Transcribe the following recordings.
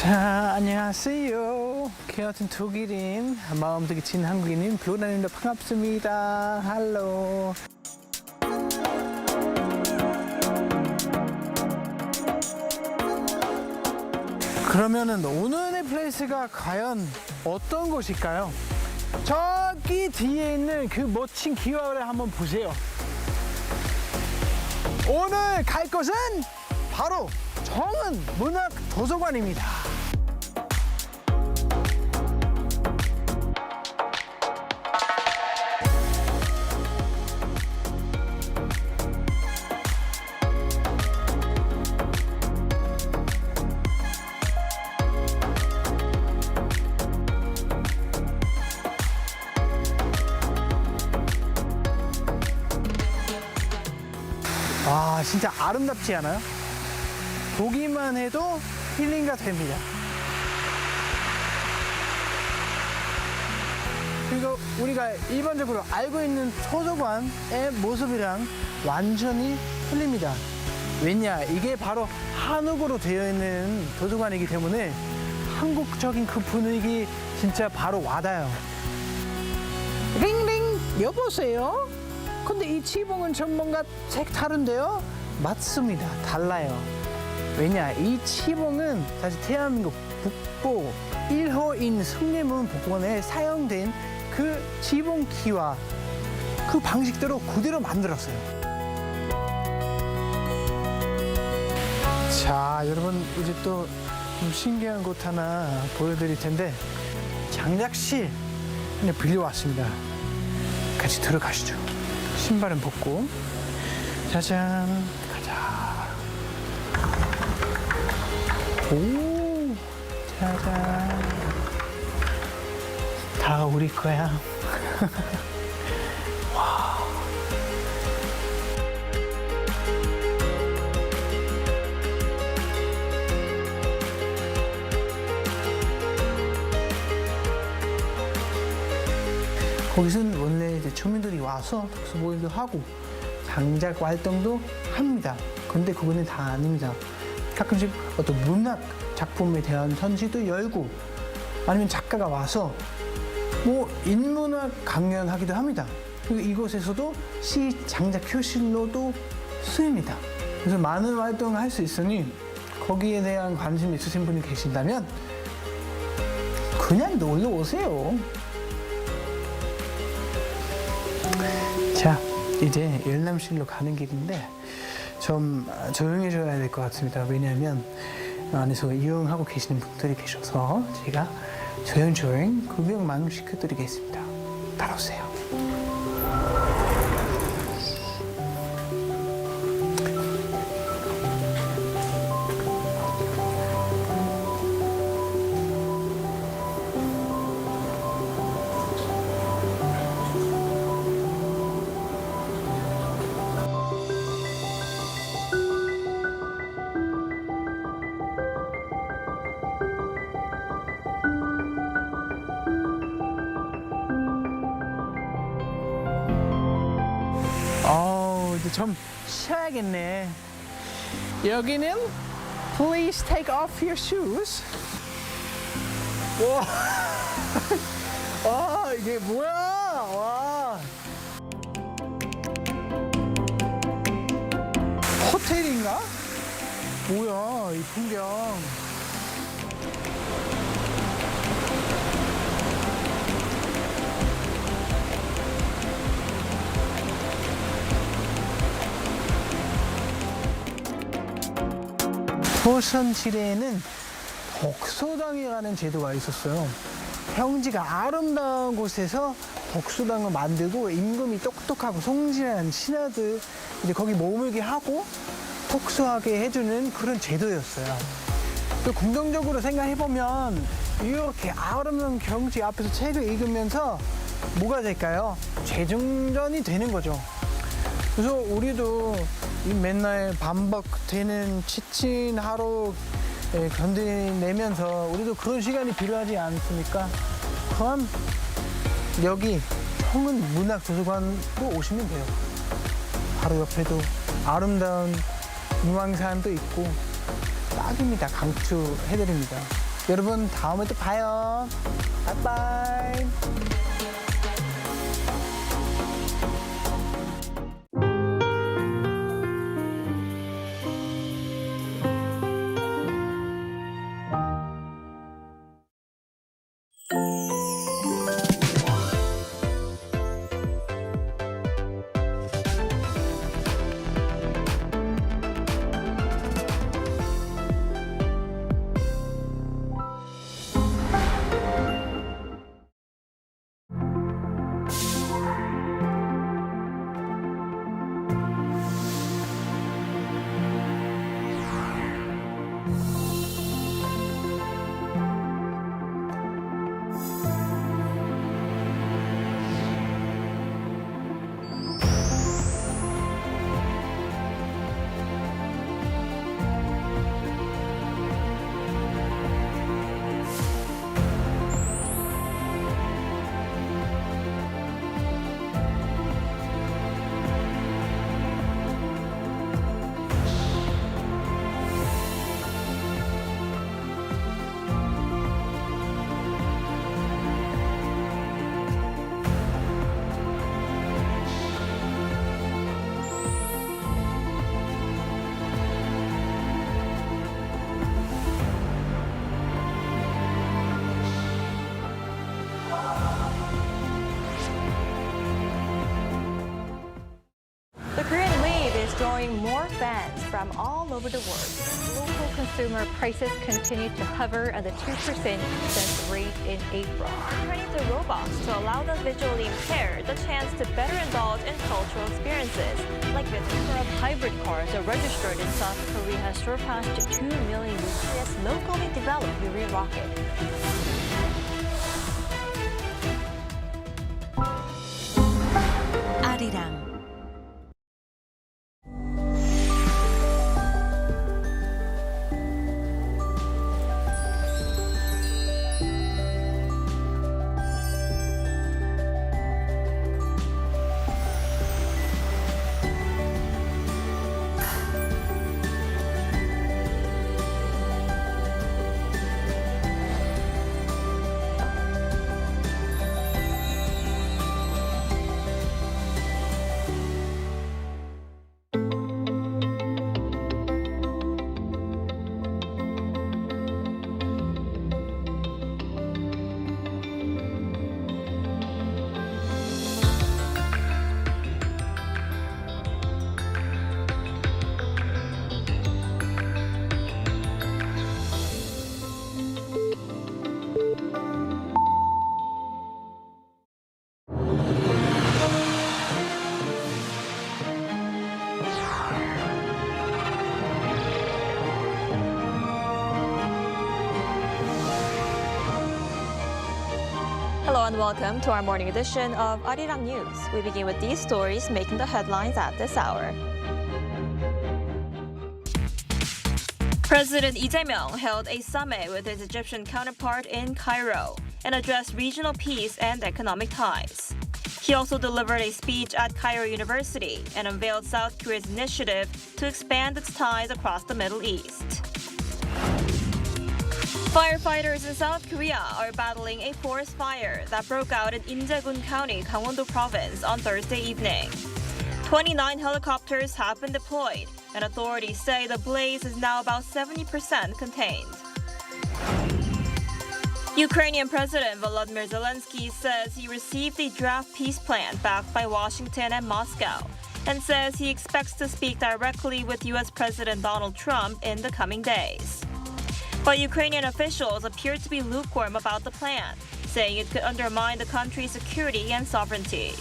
자, 안녕하세요. 키 같은 독일인, 마음 되게 진 한국인인 블로나님도 반갑습니다. 할로. 그러면은 오늘의 플레이스가 과연 어떤 곳일까요? 저기 뒤에 있는 그 멋진 기와를 한번 보세요. 오늘 갈 곳은 바로 정은 문학 도서관입니다. 와, 진짜 아름답지 않아요? 보기만 해도 힐링가 됩니다. 그리고 우리가 일반적으로 알고 있는 도서관의 모습이랑 완전히 틀립니다. 왜냐? 이게 바로 한옥으로 되어 있는 도서관이기 때문에 한국적인 그 분위기 진짜 바로 와닿아요. 링링, 여보세요? 근데 이 지붕은 좀 뭔가 색다른데요? 맞습니다. 달라요. 왜냐? 이 지붕은 사실 대한민국 북부 1호인 승리문 복원에 사용된 그 지붕 기와 그 방식대로 그대로 만들었어요. 자, 여러분 이제 또 좀 신기한 곳 하나 보여드릴 텐데 장작실 빌려왔습니다. 같이 들어가시죠. 신발은 벗고. 짜잔, 가자. 오, 짜잔. 다 우리 거야. 와. 거기서는 원래 이제 주민들이 와서 독서 모임도 하고 장작 활동도 합니다. 근데 그거는 다 아닙니다. 가끔씩 어떤 문학 작품에 대한 전시도 열고 아니면 작가가 와서 뭐 인문학 강연하기도 합니다. 그리고 이곳에서도 시 장작 교실로도 쓰입니다. 그래서 많은 활동을 할 수 있으니 거기에 대한 관심 있으신 분이 계신다면 그냥 놀러 오세요. 자, 이제 열람실로 가는 길인데 좀 조용해져야 될 것 같습니다. 왜냐하면 안에서 이용하고 계시는 분들이 계셔서 제가 조용조용 구경만 시켜드리겠습니다. 따라오세요. 이제 좀 쉬어야겠네. 여기는 Please take off your shoes. 와, 와, 이게 뭐야? 와, 호텔인가? 뭐야, 이 풍경. 조선시대에는 독서당이라는 제도가 있었어요. 평지가 아름다운 곳에서 독서당을 만들고 임금이 똑똑하고 성실한 신하들 이제 거기 머물게 하고 독서하게 해주는 그런 제도였어요. 또 긍정적으로 생각해보면 이렇게 아름다운 경치 앞에서 책을 읽으면서 뭐가 될까요? 재충전이 되는 거죠. 그래서 우리도 이 맨날 반복되는 지친 하루 견뎌내면서 우리도 그런 시간이 필요하지 않습니까? 그럼 여기 청은 문학도서관으로 오시면 돼요. 바로 옆에도 아름다운 유황산도 있고 딱입니다. 강추해드립니다. 여러분 다음에 또 봐요. 바이바이. The Korean wave is drawing more fans from all over the world. Local consumer prices continue to hover at the 2% consensus rate in April. Turning to robots to allow the visually impaired the chance to better indulge in cultural experiences. Like the number of hybrid cars are registered in South Korea has surpassed 2 million with this locally developed Yuri rocket. Arirang. Hello and welcome to our morning edition of Arirang News. We begin with these stories making the headlines at this hour. President Lee Jae-myung held a summit with his Egyptian counterpart in Cairo and addressed regional peace and economic ties. He also delivered a speech at Cairo University and unveiled South Korea's initiative to expand its ties across the Middle East. Firefighters in South Korea are battling a forest fire that broke out in Injae-gun County, Gangwon-do Province on Thursday evening. 29 helicopters have been deployed, and authorities say the blaze is now about 70% contained. Ukrainian President Volodymyr Zelenskyy says he received a draft peace plan backed by Washington and Moscow, and says he expects to speak directly with U.S. President Donald Trump in the coming days. But Ukrainian officials appear to be lukewarm about the plan, saying it could undermine the country's security and sovereignty.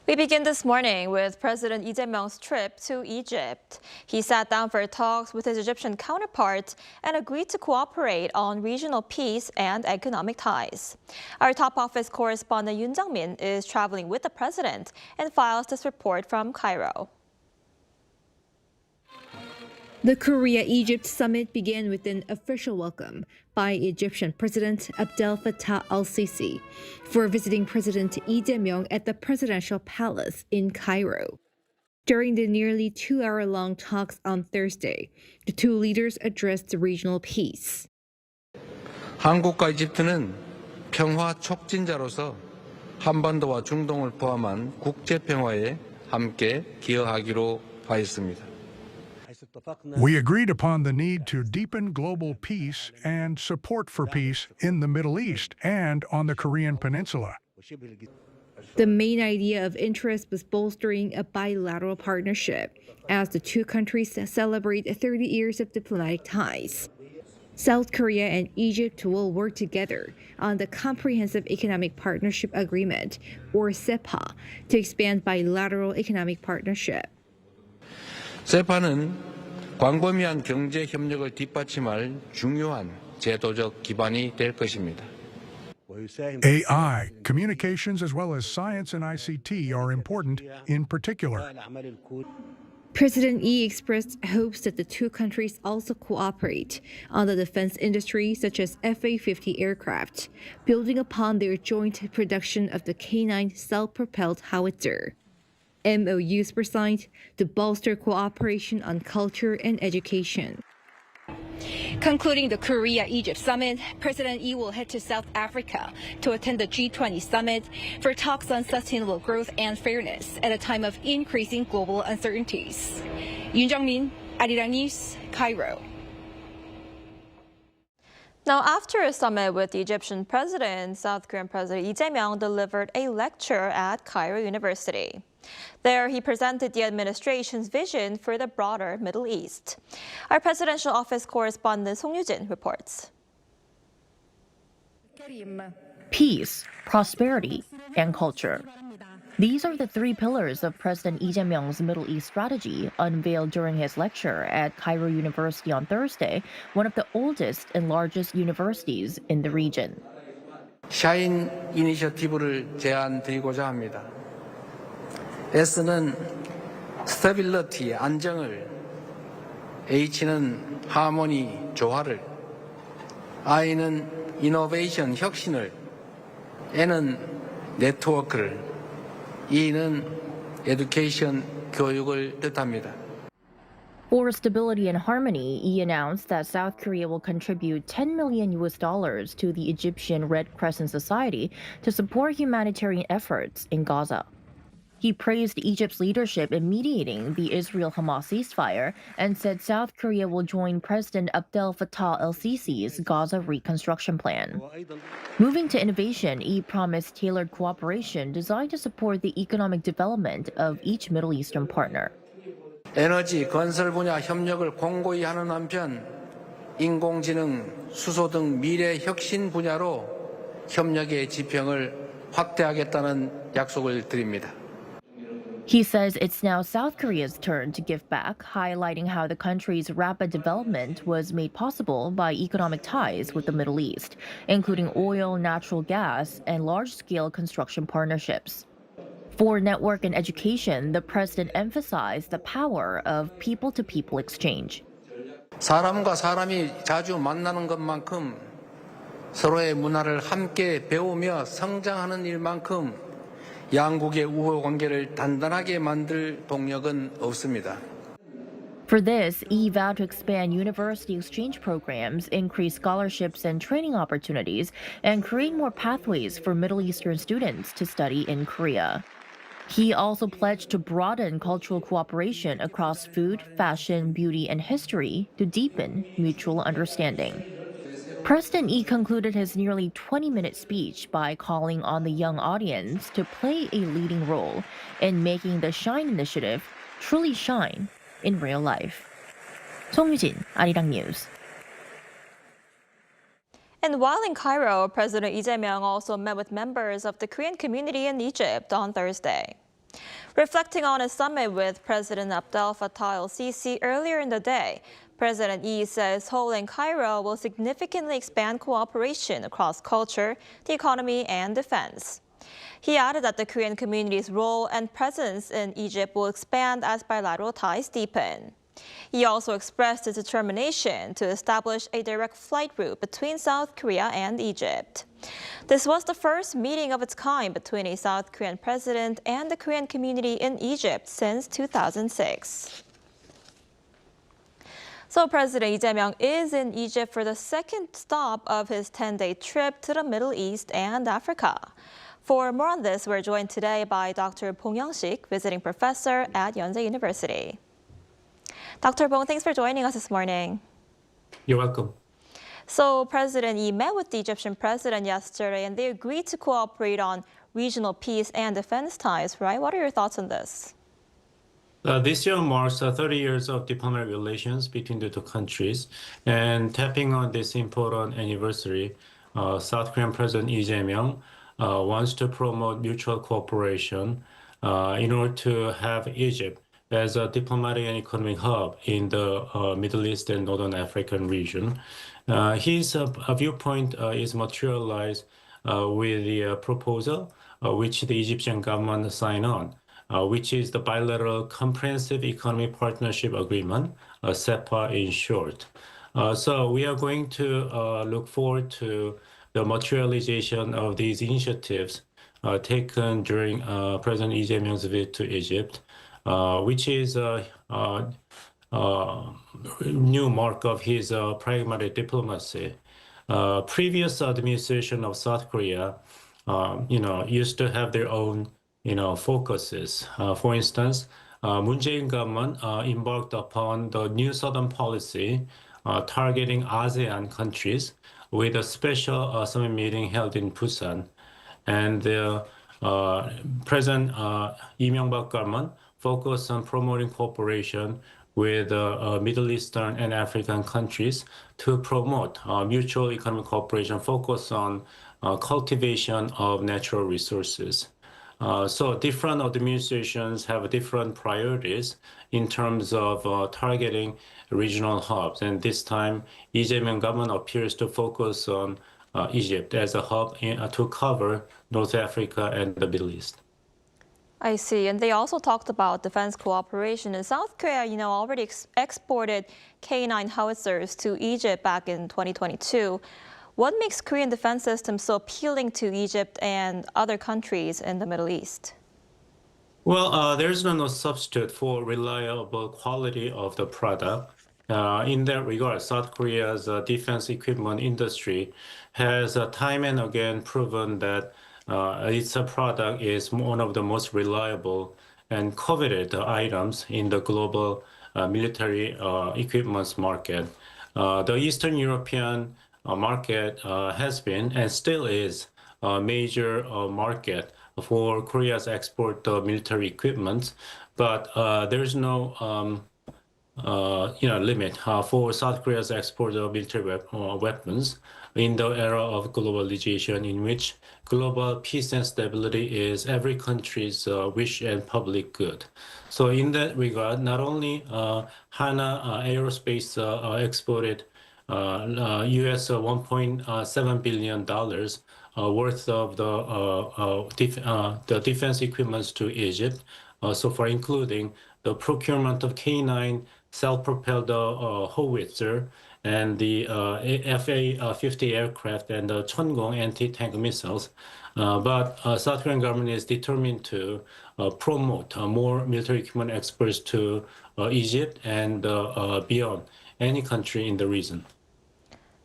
We begin this morning with President Lee Jae-myung's trip to Egypt. He sat down for talks with his Egyptian counterpart and agreed to cooperate on regional peace and economic ties. Our top office correspondent Yoon Jung-min is traveling with the president and files this report from Cairo. The Korea-Egypt summit began with an official welcome by Egyptian President Abdel Fattah el-Sisi for visiting President Lee Jae-myung at the presidential palace in Cairo. During the nearly 2-hour-long talks on Thursday, the two leaders addressed regional peace. 한국과 이집트는 평화 촉진자로서 한반도와 중동을 포함한 국제 평화에 함께 기여하기로 하였습니다. We agreed upon the need to deepen global peace and support for peace in the Middle East and on the Korean Peninsula. The main idea of interest was bolstering a bilateral partnership as the two countries celebrate 30 years of diplomatic ties. South Korea and Egypt will work together on the Comprehensive Economic Partnership Agreement, or CEPA, to expand bilateral economic partnership. 세파는 광범위한 경제 협력을 뒷받침할 중요한 제도적 기반이 될 것입니다. AI, communications, as well as science and ICT are important in particular. President Lee expressed hopes that the two countries also cooperate on the defense industry, such as F-A-50 aircraft, building upon their joint production of the K-9 self-propelled howitzer. MOUs were signed to bolster cooperation on culture and education. Concluding the Korea-Egypt summit, President Lee will head to South Africa to attend the G20 summit for talks on sustainable growth and fairness at a time of increasing global uncertainties. Yoon Jung-min, Arirang News, Cairo. Now, after a summit with the Egyptian president, South Korean President Lee Jae-myung delivered a lecture at Cairo University. There, he presented the administration's vision for the broader Middle East. Our presidential office correspondent Song Yoo-jin reports. Peace, prosperity, and culture. These are the three pillars of President Lee Jae-myung's Middle East strategy, unveiled during his lecture at Cairo University on Thursday, one of the oldest and largest universities in the region. 샤인 이니셔티브를 제안드리고자 합니다. S는 스테빌리티, 안정을, H는 하모니, 조화를, I는 이노베이션, 혁신을, N은 네트워크를, E는 에듀케이션, 교육을 뜻합니다. For stability and harmony, Lee announced that South Korea will contribute $10 million to the Egyptian Red Crescent Society to support humanitarian efforts in Gaza. He praised Egypt's leadership in mediating the Israel-Hamas ceasefire and said South Korea will join President Abdel Fattah el-Sisi's Gaza reconstruction plan. Moving to innovation, Lee promised tailored cooperation designed to support the economic development of each Middle Eastern partner. 에너지, 건설 분야 협력을 공고히 하는 한편 인공지능, 수소 등 미래 혁신 분야로 협력의 지평을 확대하겠다는 약속을 드립니다. He says it's now South Korea's turn to give back, highlighting how the country's rapid development was made possible by economic ties with the Middle East, including oil, natural gas, and large-scale construction partnerships. For network and education, the president emphasized the power of people-to-people exchange. 사람과 사람이 자주 만나는 것만큼 서로의 문화를 함께 배우며 성장하는 일만큼 양국의 우호 관계를 단단하게 만들 동력은 없습니다. For this, Lee vowed to expand university exchange programs, increase scholarships and training opportunities, and create more pathways for Middle Eastern students to study in Korea. He also pledged to broaden cultural cooperation across food, fashion, beauty, and history to deepen mutual understanding. President Lee concluded his nearly 20-minute speech by calling on the young audience to play a leading role in making the Shine Initiative truly shine in real life. Song Yoo-jin, Arirang News. And while in Cairo, President Lee Jae-myung also met with members of the Korean community in Egypt on Thursday. Reflecting on a summit with President Abdel Fattah el-Sisi earlier in the day, President Lee says Seoul and Cairo will significantly expand cooperation across culture, the economy, and defense. He added that the Korean community's role and presence in Egypt will expand as bilateral ties deepen. He also expressed his determination to establish a direct flight route between South Korea and Egypt. This was the first meeting of its kind between a South Korean president and the Korean community in Egypt since 2006. So President Lee Jae-myung is in Egypt for the second stop of his 10-day trip to the Middle East and Africa. For more on this, we're joined today by Dr. Bong Young-sik, visiting professor at Yonsei University. Dr. Bong, thanks for joining us this morning. You're welcome. So President Lee met with the Egyptian president yesterday, and they agreed to cooperate on regional peace and defense ties, right? What are your thoughts on this? This year marks 30 years of diplomatic relations between the two countries, and tapping on this important anniversary, South Korean President Lee Jae-myung wants to promote mutual cooperation in order to have Egypt as a diplomatic and economic hub in the Middle East and Northern African region. His viewpoint is materialized with the proposal which the Egyptian government signed on, which is the Bilateral Comprehensive Economic Partnership Agreement, SEPA in short. So we are going to look forward to the materialization of these initiatives taken during President Lee Jae-myung's visit to Egypt, which is a new mark of his pragmatic diplomacy. Previous administration of South Korea, used to have their own, focuses. For instance, Moon Jae-in government embarked upon the new Southern policy targeting ASEAN countries with a special summit meeting held in Busan. And the President Lee Myung-bak government focused on promoting cooperation with Middle Eastern and African countries to promote mutual economic cooperation focused on cultivation of natural resources. So different administrations have different priorities in terms of targeting regional hubs. And this time, Lee Jae-myung government appears to focus on Egypt as a hub to cover North Africa and the Middle East. I see. And they also talked about defense cooperation. And South Korea, already exported K-9 howitzers to Egypt back in 2022. What makes Korean defense systems so appealing to Egypt and other countries in the Middle East? Well, there's no substitute for reliable quality of the product. In that regard, South Korea's defense equipment industry has time and again proven that its product is one of the most reliable and coveted items in the global military equipment market. The Eastern European market has been and still is a major market for Korea's export of military equipment, but there's no limit for South Korea's export of military weapons in the era of globalization, in which global peace and stability is every country's wish and public good. So in that regard, not only Hana Aerospace exported US $1.7 billion worth of the defense equipment to Egypt, so far including the procurement of K-9 self-propelled howitzer and the FA-50 aircraft and the Cheongong anti-tank missiles. But South Korean government is determined to promote more military equipment exports to Egypt and beyond any country in the region.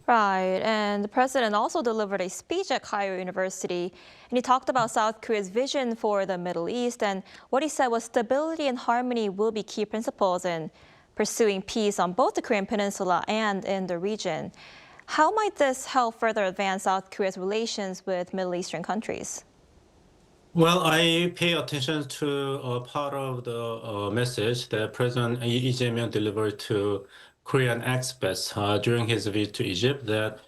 Right, and the president also delivered a speech at Cairo University, and he talked about South Korea's vision for the Middle East, and what he said was stability and harmony will be key principles in pursuing peace on both the Korean Peninsula and in the region. How might this help further advance South Korea's relations with Middle Eastern countries? Well, I pay attention to a part of the message that President Lee Jae-myung delivered to Korean expats during his visit to Egypt, that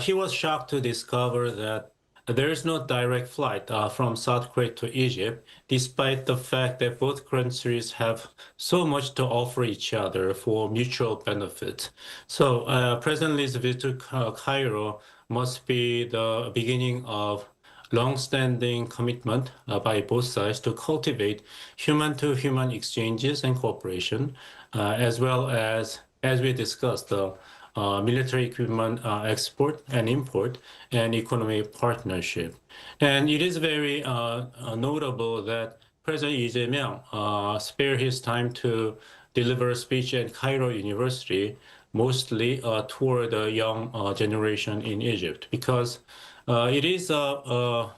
he was shocked to discover that there is no direct flight from South Korea to Egypt, despite the fact that both countries have so much to offer each other for mutual benefit. So President Lee's visit to Cairo must be the beginning of long-standing commitment by both sides to cultivate human-to-human exchanges and cooperation, as well as we discussed, the military equipment export and import and economic partnership. And it is very notable that President Lee Jae-myung spared his time to deliver a speech at Cairo University, mostly toward the young generation in Egypt, because it is a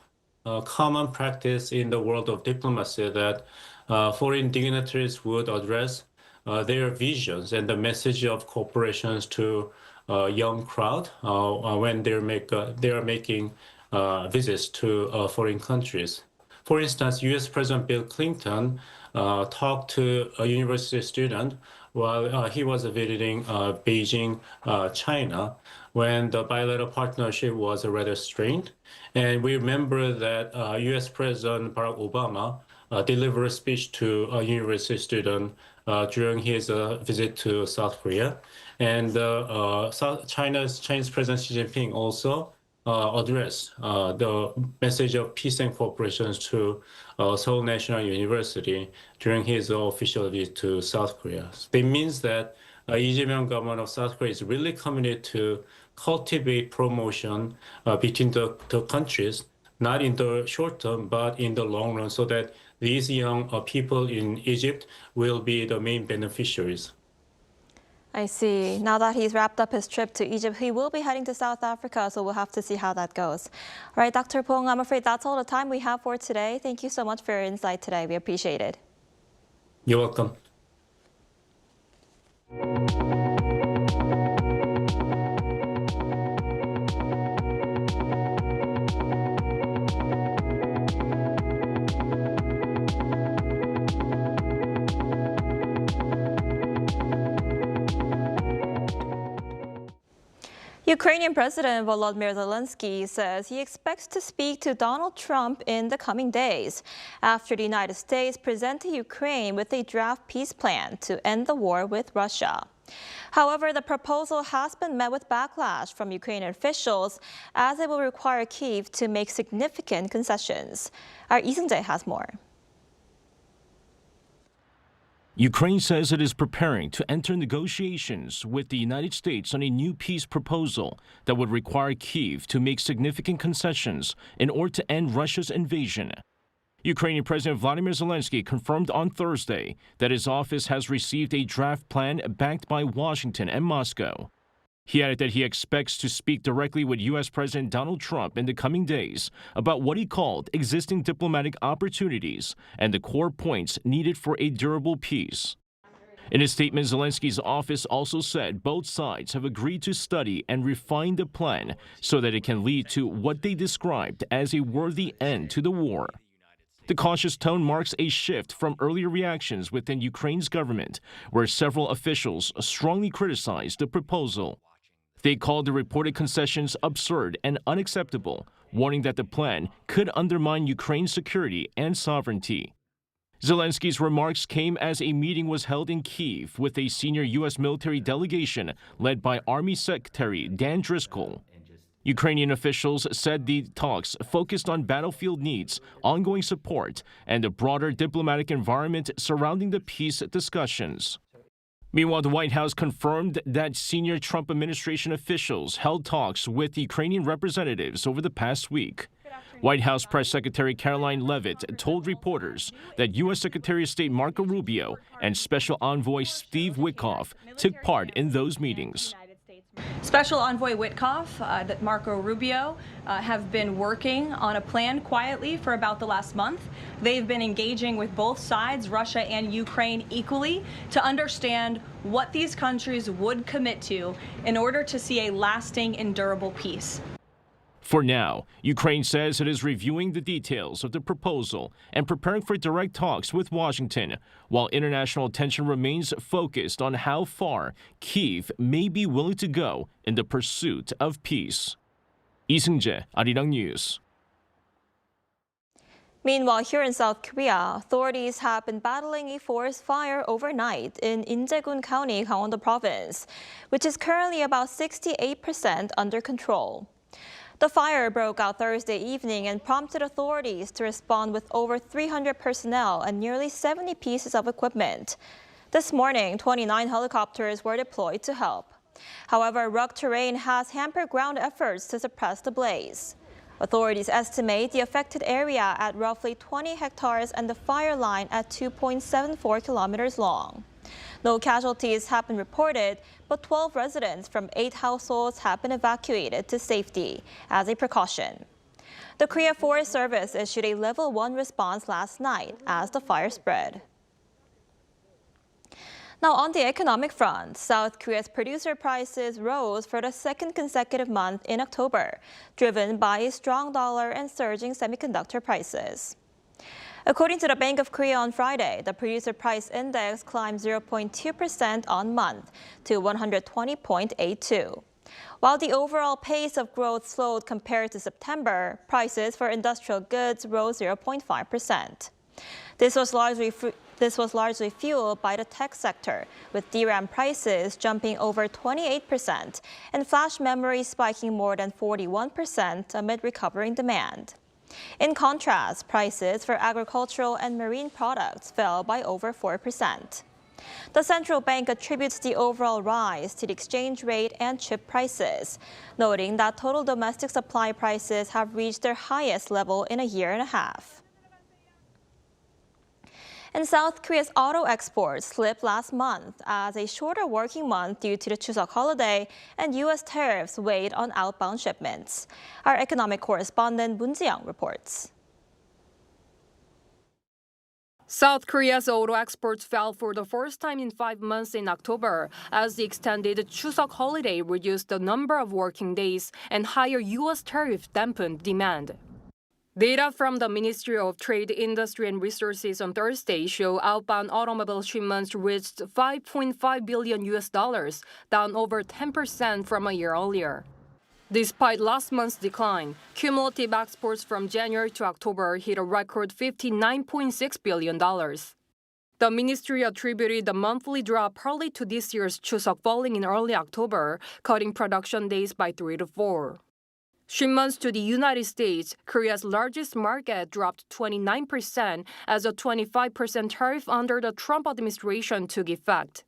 common practice in the world of diplomacy that foreign dignitaries would address their visions and the message of cooperations to a young crowd when they are making visits to foreign countries. For instance, U.S. President Bill Clinton talked to a university student while he was visiting Beijing, China, when the bilateral partnership was rather strained. And we remember that U.S. President Barack Obama delivered a speech to a university student during his visit to South Korea. And Chinese President Xi Jinping also addressed the message of peace and cooperation to Seoul National University during his official visit to South Korea. It means that Lee Jae-myung government of South Korea is really committed to cultivate promotion between the countries, not in the short term, but in the long run, so that these young people in Egypt will be the main beneficiaries. I see. Now that he's wrapped up his trip to Egypt, he will be heading to South Africa, so we'll have to see how that goes. All right, Dr. Pong, I'm afraid that's all the time we have for today. Thank you so much for your insight today. We appreciate it. You're welcome. Ukrainian President Volodymyr Zelenskyy says he expects to speak to Donald Trump in the coming days after the United States presented Ukraine with a draft peace plan to end the war with Russia. However, the proposal has been met with backlash from Ukrainian officials as it will require Kyiv to make significant concessions. Our Lee Seung-jae has more. Ukraine says it is preparing to enter negotiations with the United States on a new peace proposal that would require Kyiv to make significant concessions in order to end Russia's invasion. Ukrainian President Vladimir Zelenskyy confirmed on Thursday that his office has received a draft plan backed by Washington and Moscow. He added that he expects to speak directly with U.S. President Donald Trump in the coming days about what he called existing diplomatic opportunities and the core points needed for a durable peace. In a statement, Zelenskyy's office also said both sides have agreed to study and refine the plan so that it can lead to what they described as a worthy end to the war. The cautious tone marks a shift from earlier reactions within Ukraine's government, where several officials strongly criticized the proposal. They called the reported concessions absurd and unacceptable, warning that the plan could undermine Ukraine's security and sovereignty. Zelenskyy's remarks came as a meeting was held in Kyiv with a senior U.S. military delegation led by Army Secretary Dan Driscoll. Ukrainian officials said the talks focused on battlefield needs, ongoing support, and the broader diplomatic environment surrounding the peace discussions. Meanwhile, the White House confirmed that senior Trump administration officials held talks with Ukrainian representatives over the past week. White House Press Secretary Caroline Leavitt told reporters that U.S. Secretary of State Marco Rubio and Special Envoy Steve Witkoff took part in those meetings. Special Envoy Witkoff, that Marco Rubio have been working on a plan quietly for about the last month. They've been engaging with both sides, Russia and Ukraine, equally to understand what these countries would commit to in order to see a lasting and durable peace. For now, Ukraine says it is reviewing the details of the proposal and preparing for direct talks with Washington, while international attention remains focused on how far Kyiv may be willing to go in the pursuit of peace. Lee Seung-jae, Arirang News. Meanwhile, here in South Korea, authorities have been battling a forest fire overnight in Injae-gun County, Gangwon-do province, which is currently about 68% under control. The fire broke out Thursday evening and prompted authorities to respond with over 300 personnel and nearly 70 pieces of equipment. This morning, 29 helicopters were deployed to help. However, rugged terrain has hampered ground efforts to suppress the blaze. Authorities estimate the affected area at roughly 20 hectares and the fire line at 2.74 kilometers long. No casualties have been reported, but 12 residents from 8 households have been evacuated to safety as a precaution. The Korea Forest Service issued a level 1 response last night as the fire spread. Now on the economic front, South Korea's producer prices rose for the second consecutive month in October, driven by a strong dollar and surging semiconductor prices. According to the Bank of Korea on Friday, the producer price index climbed 0.2% on month to 120.82. While the overall pace of growth slowed compared to September, prices for industrial goods rose 0.5%. This was largely fueled by the tech sector, with DRAM prices jumping over 28% and flash memory spiking more than 41% amid recovering demand. In contrast, prices for agricultural and marine products fell by over 4%. The central bank attributes the overall rise to the exchange rate and chip prices, noting that total domestic supply prices have reached their highest level in a year and a half. And South Korea's auto exports slipped last month as a shorter working month due to the Chuseok holiday and U.S. tariffs weighed on outbound shipments. Our economic correspondent Moon Ji-young reports. South Korea's auto exports fell for the first time in 5 months in October as the extended Chuseok holiday reduced the number of working days and higher U.S. tariff dampened demand. Data from the Ministry of Trade, Industry and Resources on Thursday show outbound automobile shipments reached $5.5 billion, down over 10% from a year earlier. Despite last month's decline, cumulative exports from January to October hit a record $59.6 billion. The ministry attributed the monthly drop partly to this year's Chuseok falling in early October, cutting production days by 3 to 4. Shipments to the United States, Korea's largest market, dropped 29% as a 25% tariff under the Trump administration took effect.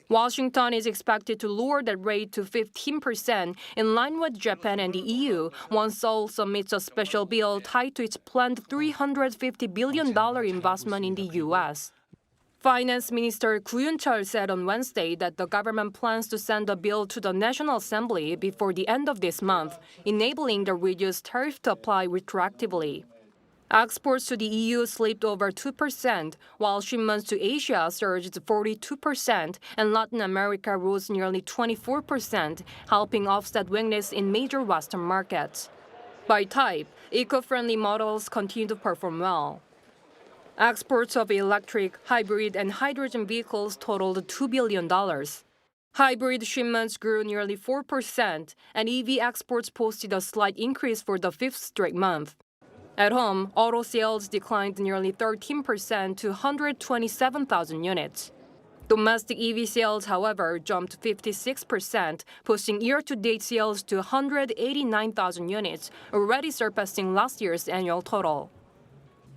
Washington is expected to lower that rate to 15% in line with Japan and the EU once Seoul submits a special bill tied to its planned $350 billion investment in the U.S. Finance Minister Gu Yun-chul said on Wednesday that the government plans to send a bill to the National Assembly before the end of this month, enabling the reduced tariff to apply retroactively. Exports to the EU slipped over 2%, while shipments to Asia surged 42% and Latin America rose nearly 24%, helping offset weakness in major Western markets. By type, eco-friendly models continue to perform well. Exports of electric, hybrid, and hydrogen vehicles totaled $2 billion. Hybrid shipments grew nearly 4%, and EV exports posted a slight increase for the 5th straight month. At home, auto sales declined nearly 13% to 127,000 units. Domestic EV sales, however, jumped 56%, pushing year-to-date sales to 189,000 units, already surpassing last year's annual total.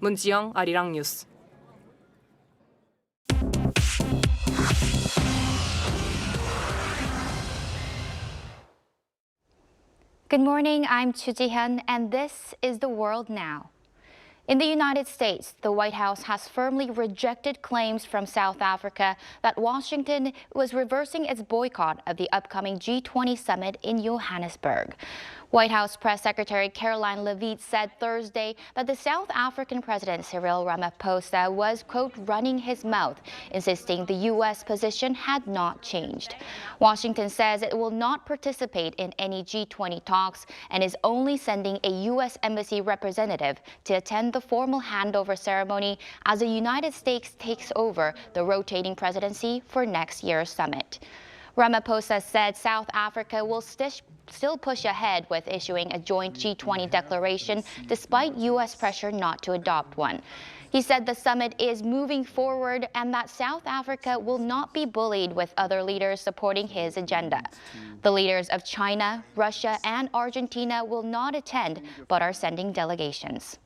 Moon Ji-young, Arirang News. Good morning, I'm Chu Ji-hyun, and this is The World Now. In the United States, the White House has firmly rejected claims from South Africa that Washington was reversing its boycott of the upcoming G20 summit in Johannesburg. White House Press Secretary Caroline Leavitt said Thursday that the South African President Cyril Ramaphosa was, quote, running his mouth, insisting the U.S. position had not changed. Washington says it will not participate in any G20 talks and is only sending a U.S. Embassy representative to attend the formal handover ceremony as the United States takes over the rotating presidency for next year's summit. Ramaphosa said South Africa will still push ahead with issuing a joint G20 declaration despite U.S. pressure not to adopt one. He said the summit is moving forward and that South Africa will not be bullied with other leaders supporting his agenda. The leaders of China, Russia, and Argentina will not attend but are sending delegations.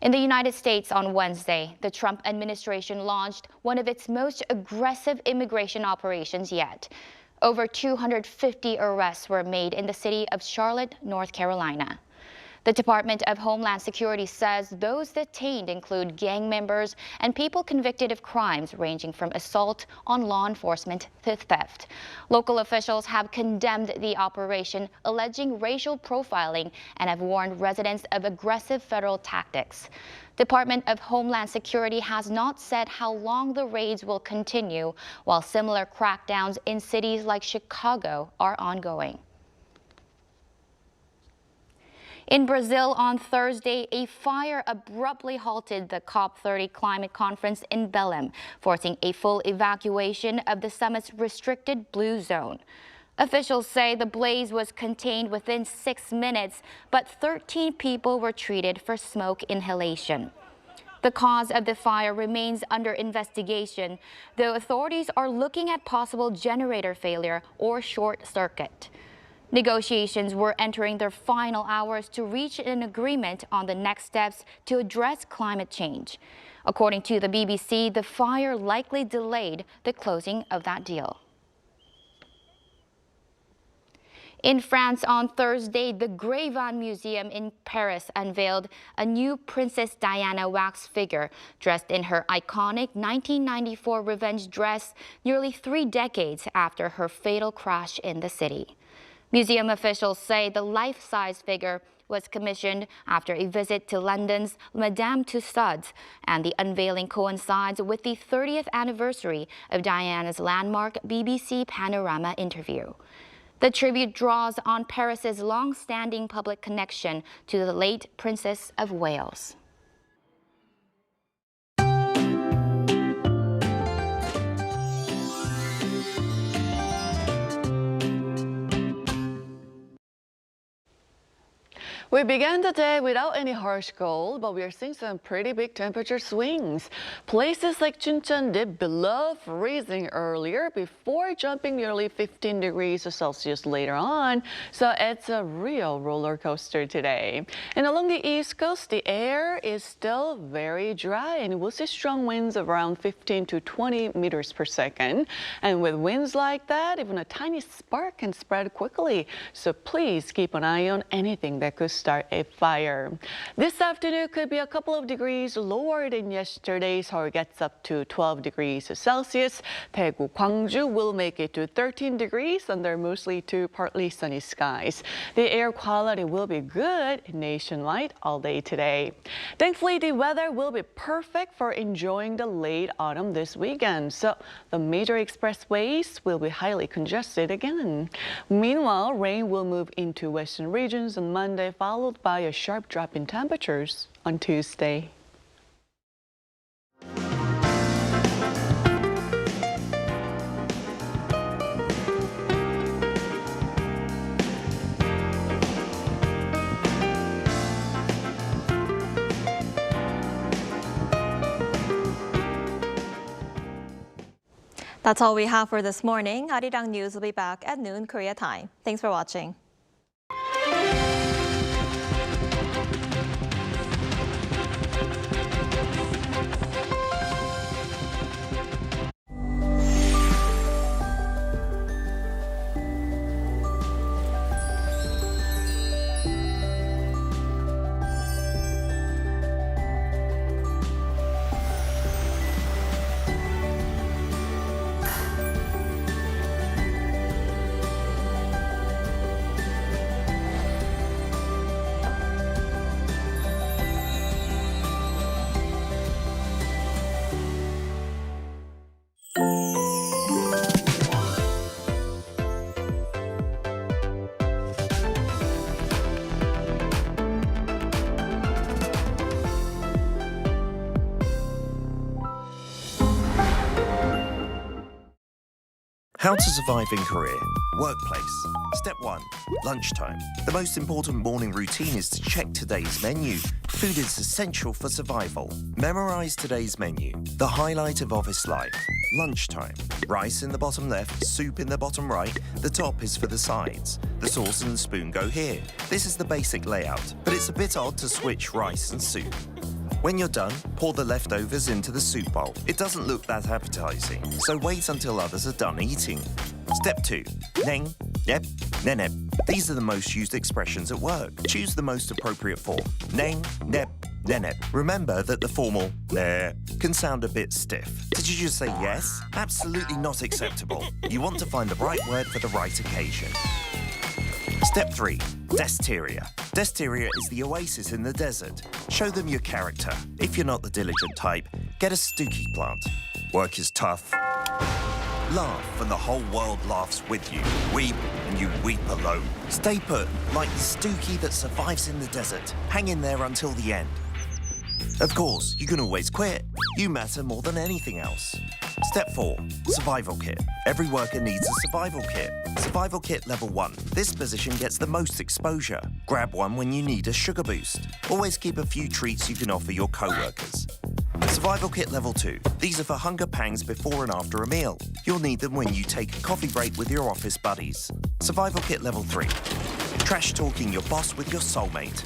In the United States on Wednesday, the Trump administration launched one of its most aggressive immigration operations yet. Over 250 arrests were made in the city of Charlotte, North Carolina. The Department of Homeland Security says those detained include gang members and people convicted of crimes ranging from assault on law enforcement to theft. Local officials have condemned the operation, alleging racial profiling, and have warned residents of aggressive federal tactics. Department of Homeland Security has not said how long the raids will continue, while similar crackdowns in cities like Chicago are ongoing. In Brazil on Thursday, a fire abruptly halted the COP30 climate conference in Belém, forcing a full evacuation of the summit's restricted blue zone. Officials say the blaze was contained within 6 minutes, but 13 people were treated for smoke inhalation. The cause of the fire remains under investigation, though authorities are looking at possible generator failure or short circuit. Negotiations were entering their final hours to reach an agreement on the next steps to address climate change. According to the BBC, the fire likely delayed the closing of that deal. In France on Thursday, the Gangwon Museum in Paris unveiled a new Princess Diana wax figure dressed in her iconic 1994 revenge dress nearly 3 decades after her fatal crash in the city. Museum officials say the life-size figure was commissioned after a visit to London's Madame Tussauds, and the unveiling coincides with the 30th anniversary of Diana's landmark BBC Panorama interview. The tribute draws on Paris's long-standing public connection to the late Princess of Wales. We began the day without any harsh cold, but we are seeing some pretty big temperature swings. Places like Chuncheon dipped below freezing earlier before jumping nearly 15 degrees Celsius later on, so it's a real roller coaster today. And along the East Coast, the air is still very dry, and we'll see strong winds of around 15 to 20 meters per second. And with winds like that, even a tiny spark can spread quickly, so please keep an eye on anything that could start a fire. This afternoon could be a couple of degrees lower than yesterday, so it gets up to 12 degrees Celsius. Daegu, Gwangju will make it to 13 degrees under mostly to partly sunny skies. The air quality will be good nationwide all day today. Thankfully, the weather will be perfect for enjoying the late autumn this weekend, so the major expressways will be highly congested again. Meanwhile, rain will move into western regions on Monday, followed by a sharp drop in temperatures on Tuesday. That's all we have for this morning. Arirang News will be back at noon Korea time. Thanks for watching. How to survive in Korea. Workplace. Step 1. Lunchtime. The most important morning routine is to check today's menu. Food is essential for survival. Memorize today's menu. The highlight of office life. Lunchtime. Rice in the bottom left, soup in the bottom right. The top is for the sides. The sauce and the spoon go here. This is the basic layout, but it's a bit odd to switch rice and soup. When you're done, pour the leftovers into the soup bowl. It doesn't look that appetizing, so wait until others are done eating. Step 2. Neng, nep, nenep. These are the most used expressions at work. Choose the most appropriate form. Neng, nep, nenep. Remember that the formal ne can sound a bit stiff. Did you just say yes? Absolutely not acceptable. You want to find the right word for the right occasion. Step 3. Desteria. Desteria is the oasis in the desert. Show them your character. If you're not the diligent type, get a stooky plant. Work is tough. Laugh and the whole world laughs with you. Weep and you weep alone. Stay put, like the stooky that survives in the desert. Hang in there until the end. Of course, you can always quit. You matter more than anything else. Step 4. Survival kit. Every worker needs a survival kit. Survival kit level 1. This position gets the most exposure. Grab one when you need a sugar boost. Always keep a few treats you can offer your co-workers. Survival kit level 2. These are for hunger pangs before and after a meal. You'll need them when you take a coffee break with your office buddies. Survival kit level 3. Trash talking your boss with your soulmate.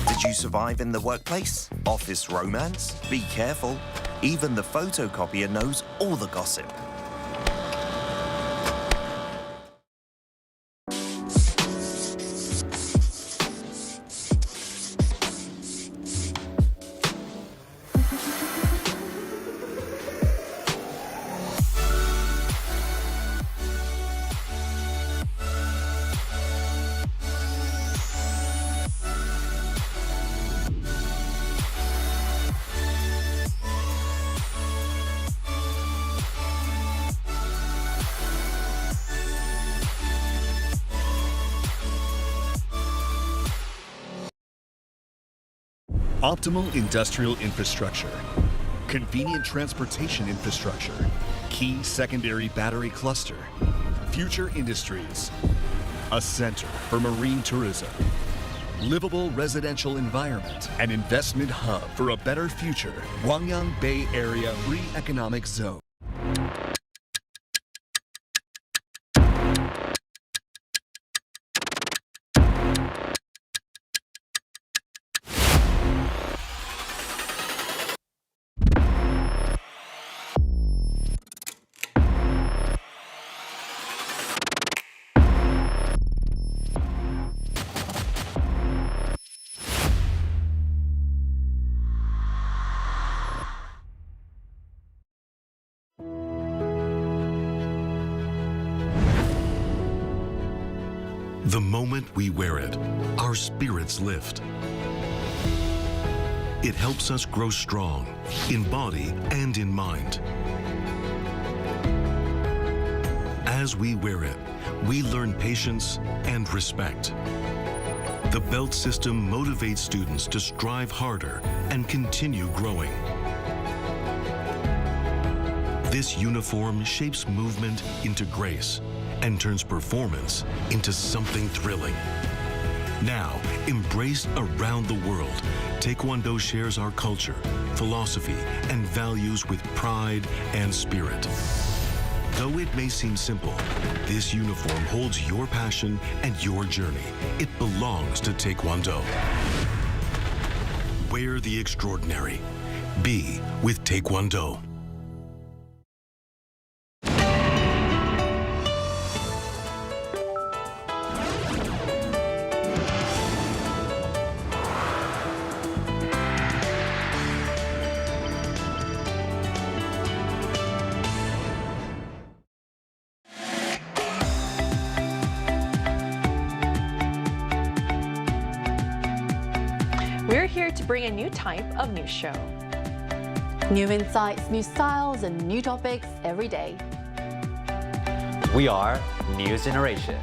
Did you survive in the workplace? Office romance? Be careful. Even the photocopier knows all the gossip. Optimal industrial infrastructure, convenient transportation infrastructure, key secondary battery cluster, future industries, a center for marine tourism, livable residential environment, an investment hub for a better future, Gwangyang Bay Area Free Economic Zone. The moment we wear it, our spirits lift. It helps us grow strong in body and in mind. As we wear it, we learn patience and respect. The belt system motivates students to strive harder and continue growing. This uniform shapes movement into grace and turns performance into something thrilling. Now, embraced around the world, Taekwondo shares our culture, philosophy, and values with pride and spirit. Though it may seem simple, this uniform holds your passion and your journey. It belongs to Taekwondo. Wear the extraordinary. Be with Taekwondo. We're here to bring a new type of news show. New insights, new styles, and new topics every day. We are News Generation.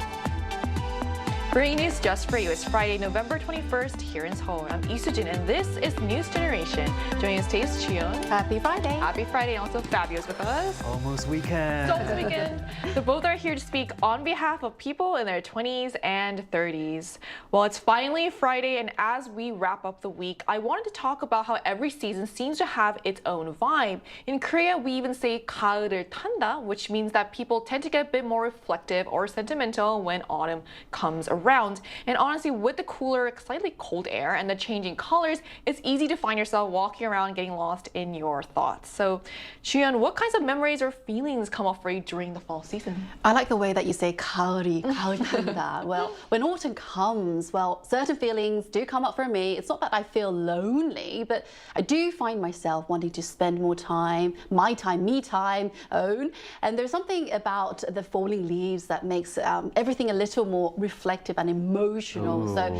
Bringing news just for you. It's Friday, November 21st here in Seoul. I'm Lee Soo-jin, and this is News Generation. Joining us today is Cheon. Happy Friday. Happy Friday, and also Fabio's with us. Almost weekend. It's almost weekend. So both are here to speak on behalf of people in their 20s and 30s. Well, it's finally Friday, and as we wrap up the week, I wanted to talk about how every season seems to have its own vibe. In Korea, we even say 가을을 탄다, which means that people tend to get a bit more reflective or sentimental when autumn comes around. And honestly, with the cooler, slightly cold air and the changing colors, it's easy to find yourself walking around getting lost in your thoughts. So, Chuyeon, what kinds of memories or feelings come up for you during the fall season? I like the way that you say 가을이 탄다. Well, when autumn comes, well, certain feelings do come up for me. It's not that I feel lonely, but I do find myself wanting to spend more time, my time, me time, own. And there's something about the falling leaves that makes everything a little more reflective and emotional. So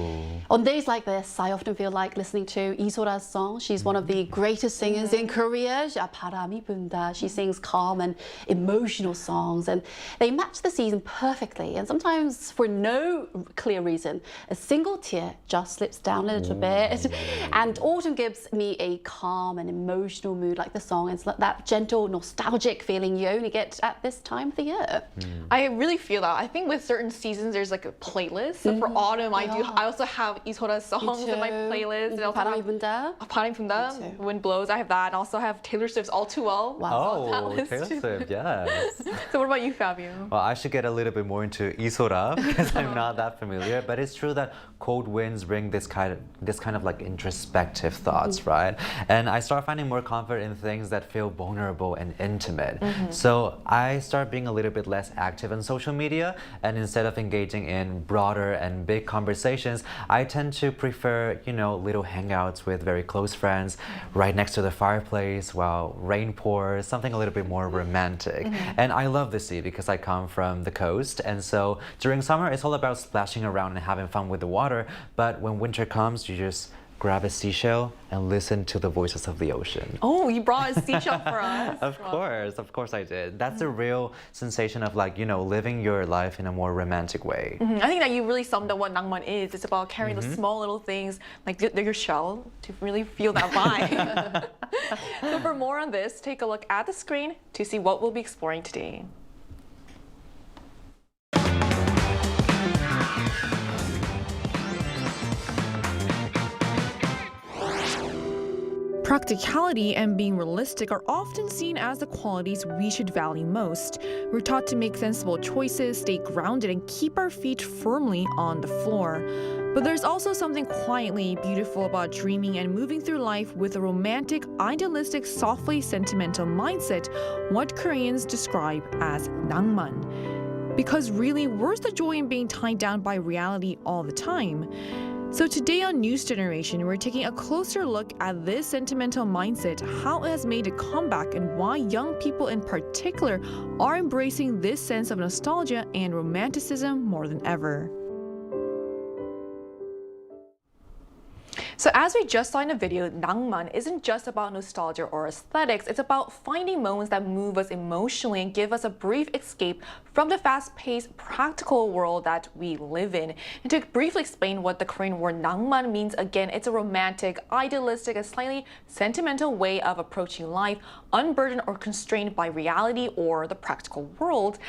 on days like this, I often feel like listening to Isora's song. She's one of the greatest singers in Korea. 바람이 분다. She sings calm and emotional songs, and they match the season perfectly. And sometimes, for no clear reason, a single tear just slips down a little bit. And autumn gives me a calm and emotional mood, like the song. It's like that gentle, nostalgic feeling you only get at this time of the year. I really feel that. I think with certain seasons, there's like a playlist. So for autumn, I also have Isora's songs in my playlist. 바람이 분다. 바람이 분다. Wind blows. I have that, and also have Taylor Swift's All Too Well. Oh, Taylor Swift, yes. So what about you, Fabio? Well, I should get a little bit more into Isora because I'm not that familiar. But it's true that cold winds bring this kind of like introspective thoughts, right? And I start finding more comfort in things that feel vulnerable and intimate. So I start being a little bit less active on social media, and instead of engaging in broader and big conversations, I tend to prefer, little hangouts with very close friends right next to the fireplace while rain pours, something a little bit more romantic. And I love the sea because I come from the coast, and so during summer it's all about splashing around and having fun with the water, but when winter comes, you just grab a seashell and listen to the voices of the ocean. Oh, you brought a seashell for us. Of course I did. That's the real sensation of living your life in a more romantic way. I think that you really summed up what 낭만 is. It's about carrying the small little things like your shell to really feel that vibe. So for more on this, take a look at the screen to see what we'll be exploring today. Practicality and being realistic are often seen as the qualities we should value most. We're taught to make sensible choices, stay grounded, and keep our feet firmly on the floor. But there's also something quietly beautiful about dreaming and moving through life with a romantic, idealistic, softly sentimental mindset, what Koreans describe as 낭만. Because really, where's the joy in being tied down by reality all the time? So today on News Generation, we're taking a closer look at this sentimental mindset, how it has made a comeback, and why young people in particular are embracing this sense of nostalgia and romanticism more than ever. So as we just saw in the video, 낭만 isn't just about nostalgia or aesthetics. It's about finding moments that move us emotionally and give us a brief escape from the fast-paced, practical world that we live in. And to briefly explain what the Korean word 낭만 means, again, it's a romantic, idealistic, and slightly sentimental way of approaching life, unburdened or constrained by reality or the practical world.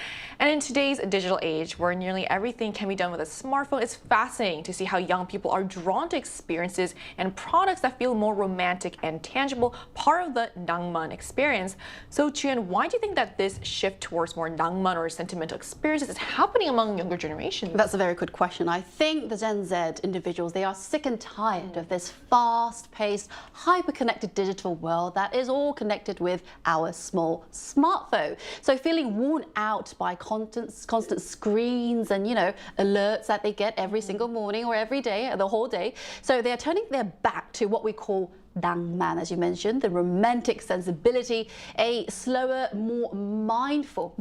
And in today's digital age, where nearly everything can be done with a smartphone, it's fascinating to see how young people are drawn to experiences and products that feel more romantic and tangible, part of the 낭만 experience. So Chuyeon, why do you think that this shift towards more 낭만 or sentimental experiences is happening among younger generations? That's a very good question. I think the Gen Z individuals, they are sick and tired of this fast-paced, hyper-connected digital world that is all connected with our small smartphone. So feeling worn out by constant screens and, alerts that they get every single morning or every day, the whole day. So they are turning their back to what we call 낭만, as you mentioned, the romantic sensibility, a slower, more mindful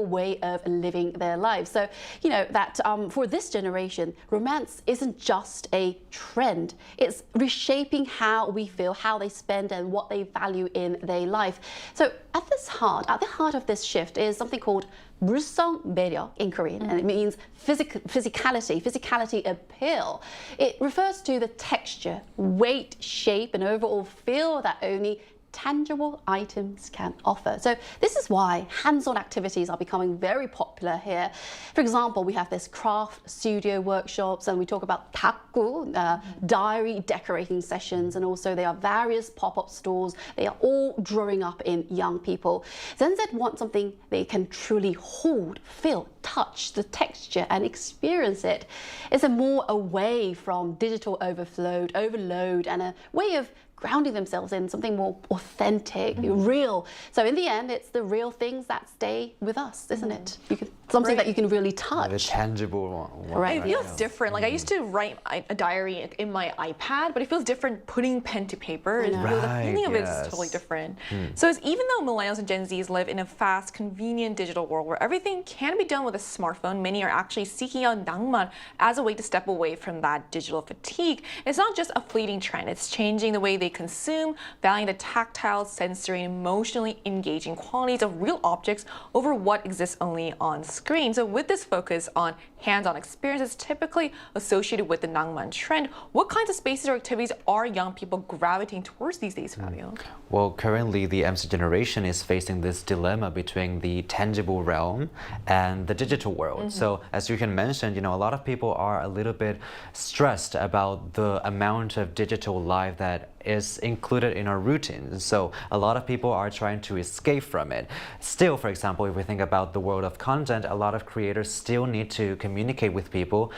way of living their lives. So, you know, that for this generation, romance isn't just a trend. It's reshaping how we feel, how they spend, and what they value in their life. So at the heart of this shift is something called 물성 매력 in Korean, and it means physicality appeal. It refers to the texture, weight, shape, and overall feel that only tangible items can offer. So this is why hands-on activities are becoming very popular here. For example, we have this craft studio workshops, and we talk about 다꾸, diary decorating sessions, and also there are various pop-up stores. They are all drawing up in young people. Gen Z want something they can truly hold, feel, touch the texture and experience it. It's a more away from digital overload, and a way of grounding themselves in something more authentic, real. So in the end, it's the real things that stay with us, isn't it? Something that you can really touch. The tangible one. Right. It feels different. Like I used to write a diary in my iPad, but it feels different putting pen to paper. The feeling of it is totally different. So it's, even though millennials and Gen Zs live in a fast, convenient digital world where everything can be done with a smartphone, many are actually seeking out 낭만 as a way to step away from that digital fatigue. It's not just a fleeting trend. It's changing the way they consume, valuing the tactile, sensory, and emotionally engaging qualities of real objects over what exists only on screen. So with this focus on hands-on experiences typically associated with the 낭만 trend, what kinds of spaces or activities are young people gravitating towards these days, Fabio? Well, currently the MC generation is facing this dilemma between the tangible realm and the digital world. So as you can mention, you know, a lot of people are a little bit stressed about the amount of digital life that is included in our routines. So a lot of people are trying to escape from it. Still, for example, if we think about the world of content, a lot of creators still need to communicate with people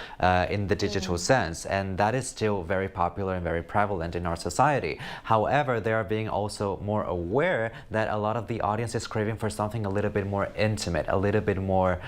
in the digital sense, and that is still very popular and very prevalent in our society. However, they are being also more aware that a lot of the audience is craving for something a little bit more intimate, a little bit more,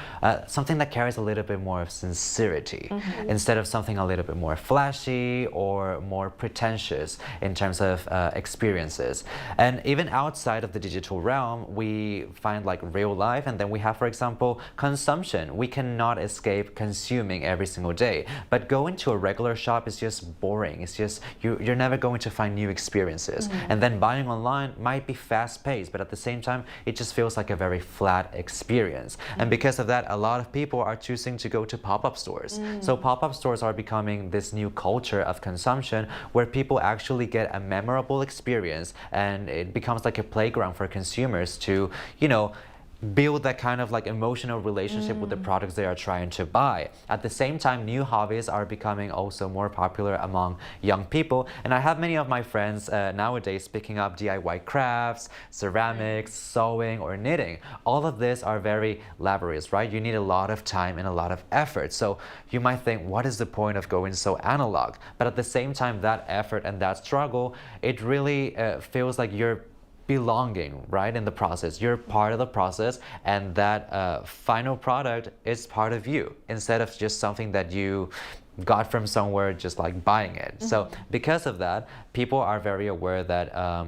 something that carries a little bit more of sincerity, instead of something a little bit more flashy or more pretentious in terms of experiences. And even outside of the digital realm, we find like real life, and then we have, for example, consumption. We cannot escape consuming every single day, but going to a regular shop is just boring. It's just, you're never going to find new experiences. And then buying online might be fast-paced, but at the same time, it just feels like a very flat experience. And because of that, a lot of people are choosing to go to pop-up stores. So pop-up stores are becoming this new culture of consumption where people actually get a memorable experience, and it becomes like a playground for consumers to, you know, build that kind of like emotional relationship with the products they are trying to buy. At the same time, new hobbies are becoming also more popular among young people, and I have many of my friends nowadays picking up DIY crafts, ceramics, sewing, or knitting. All of this are very laborious, right? You need a lot of time and a lot of effort. So you might think, what is the point of going so analog? But at the same time, that effort and that struggle, it really feels like you're belonging, right, in the process. You're part of the process, and that final product is part of you, instead of just something that you got from somewhere, just like buying it. So because of that, people are very aware that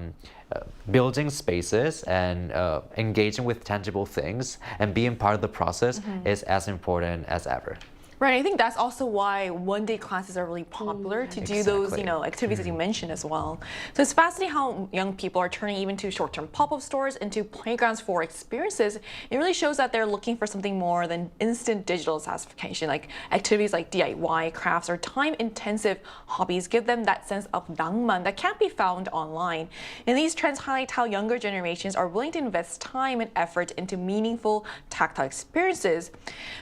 building spaces and engaging with tangible things and being part of the process is as important as ever. Right, I think that's also why one-day classes are really popular to do those, you know, activities that you mentioned as well. So it's fascinating how young people are turning even to short-term pop-up stores into playgrounds for experiences. It really shows that they're looking for something more than instant digital satisfaction. Like activities like DIY, crafts, or time-intensive hobbies give them that sense of 낭만 that can't be found online. And these trends highlight how younger generations are willing to invest time and effort into meaningful tactile experiences.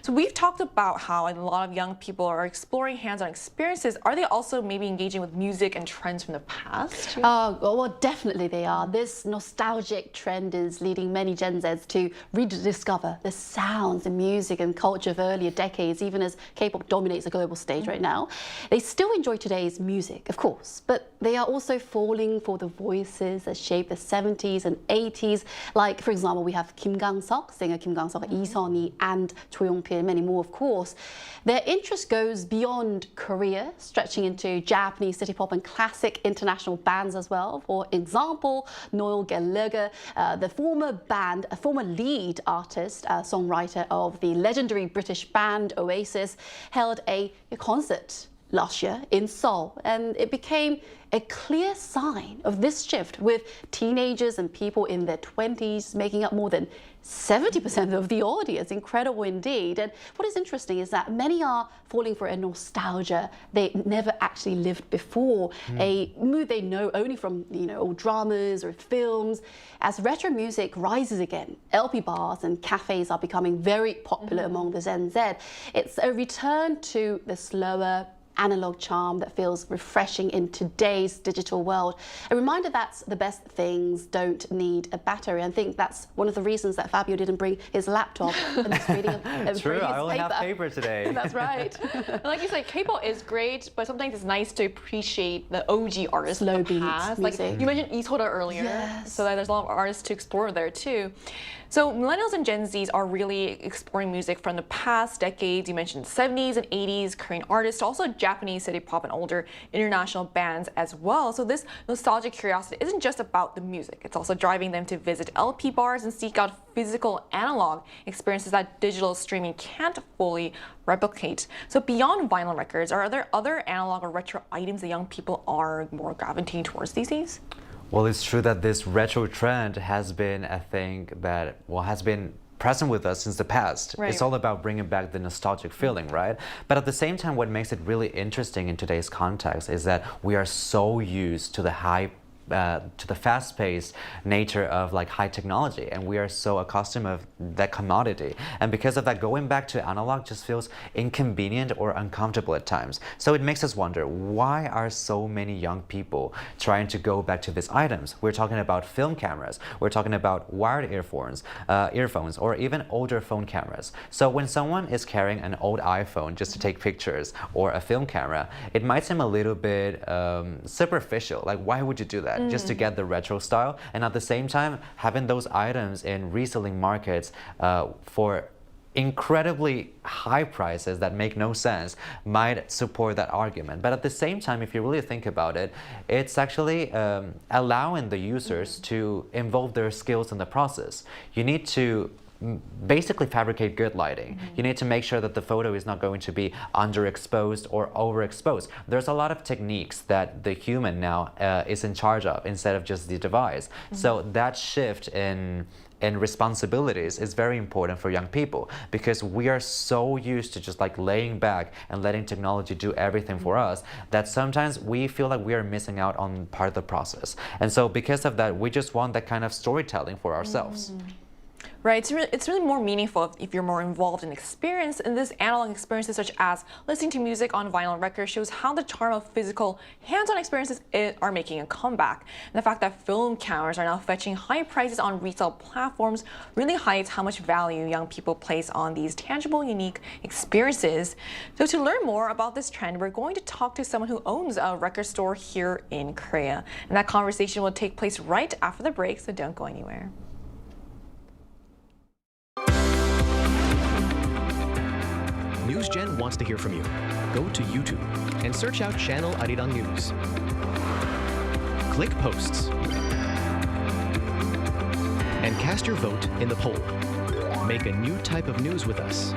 So we've talked about how a lot of young people are exploring hands-on experiences. Are they also maybe engaging with music and trends from the past? Well, definitely they are. This nostalgic trend is leading many Gen Zs to rediscover the sounds and music and culture of earlier decades, even as K-pop dominates the global stage right now. They still enjoy today's music, of course, but they are also falling for the voices that shaped the 70s and 80s. Like, for example, we have Kim Gang-seok, singer Kim Gang-seok, Lee Seon-hee, and Cho Yong-pil, many more, of course. Their interest goes beyond Korea, stretching into Japanese city pop and classic international bands as well. For example, Noel Gallagher, the former lead artist, songwriter of the legendary British band Oasis, held a concert last year in Seoul, and it became a clear sign of this shift, with teenagers and people in their 20s making up more than 70% of the audience. Incredible indeed. And what is interesting is that many are falling for a nostalgia they never actually lived before, a mood they know only from old dramas or films. As retro music rises again, LP bars and cafes are becoming very popular among the Gen Z. It's a return to the slower, analog charm that feels refreshing in today's digital world. A reminder that the best things don't need a battery. I think that's one of the reasons that Fabio didn't bring his laptop and he's reading True, I only have paper today. That's right. Like you said, K-pop is great, but sometimes it's nice to appreciate the OG artists of the past. Like you mentioned Isora earlier, so there's a lot of artists to explore there too. So millennials and Gen Zs are really exploring music from the past decades. You mentioned 70s and 80s Korean artists, also Japanese city pop and older international bands as well. So this nostalgic curiosity isn't just about the music. It's also driving them to visit LP bars and seek out physical analog experiences that digital streaming can't fully replicate. So beyond vinyl records, are there other analog or retro items that young people are more gravitating towards these days? Well, it's true that this retro trend has been a thing that, has been present with us since the past. Right. It's all about bringing back the nostalgic feeling, right? But at the same time, what makes it really interesting in today's context is that we are so used to the fast-paced nature of high technology, and we are so accustomed of that commodity, and because of that, going back to analog just feels inconvenient or uncomfortable at times. So it makes us wonder, why are so many young people trying to go back to these items? We're talking about film cameras, we're talking about wired earphones, or even older phone cameras. So when someone is carrying an old iPhone just to take pictures, or a film camera, it might seem a little bit superficial. Like, why would you do that? Just to get the retro style, and at the same time having those items in reselling markets for incredibly high prices that make no sense might support that argument. But at the same time, if you really think about it, it's actually allowing the users to involve their skills in the process. You need to basically fabricate good lighting. You need to make sure that the photo is not going to be underexposed or overexposed. There's a lot of techniques that the human now is in charge of instead of just the device. So that shift in responsibilities is very important for young people, because we are so used to just laying back and letting technology do everything for us that sometimes we feel like we are missing out on part of the process. And so because of that, we just want that kind of storytelling for ourselves. Right, it's really more meaningful if you're more involved in experience, and this analog experiences such as listening to music on vinyl records shows how the charm of physical hands-on experiences are making a comeback. And the fact that film cameras are now fetching high prices on retail platforms really highlights how much value young people place on these tangible, unique experiences. So to learn more about this trend, we're going to talk to someone who owns a record store here in Korea. And that conversation will take place right after the break, so don't go anywhere. NewsGen wants to hear from you. Go to YouTube and search out channel Arirang News. Click Posts and cast your vote in the poll. Make a new type of news with us.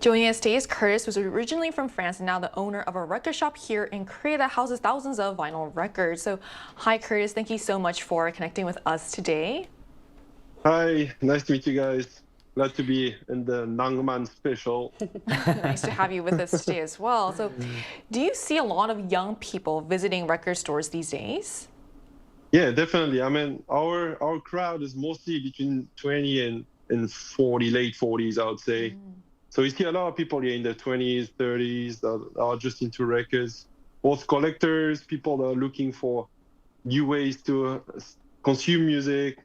Joining us today is Curtis, who's originally from France and now the owner of a record shop here in Korea that houses thousands of vinyl records. So, hi Curtis, thank you so much for connecting with us today. Hi, nice to meet you guys. Glad to be in the Nangman special. Nice to have you with us today as well. So, do you see a lot of young people visiting record stores these days? Yeah, definitely. I mean, our crowd is mostly between 20 and 40, late 40s, I would say. So we see a lot of people here in their 20s, 30s that are just into records. Both collectors, people that are looking for new ways to consume music,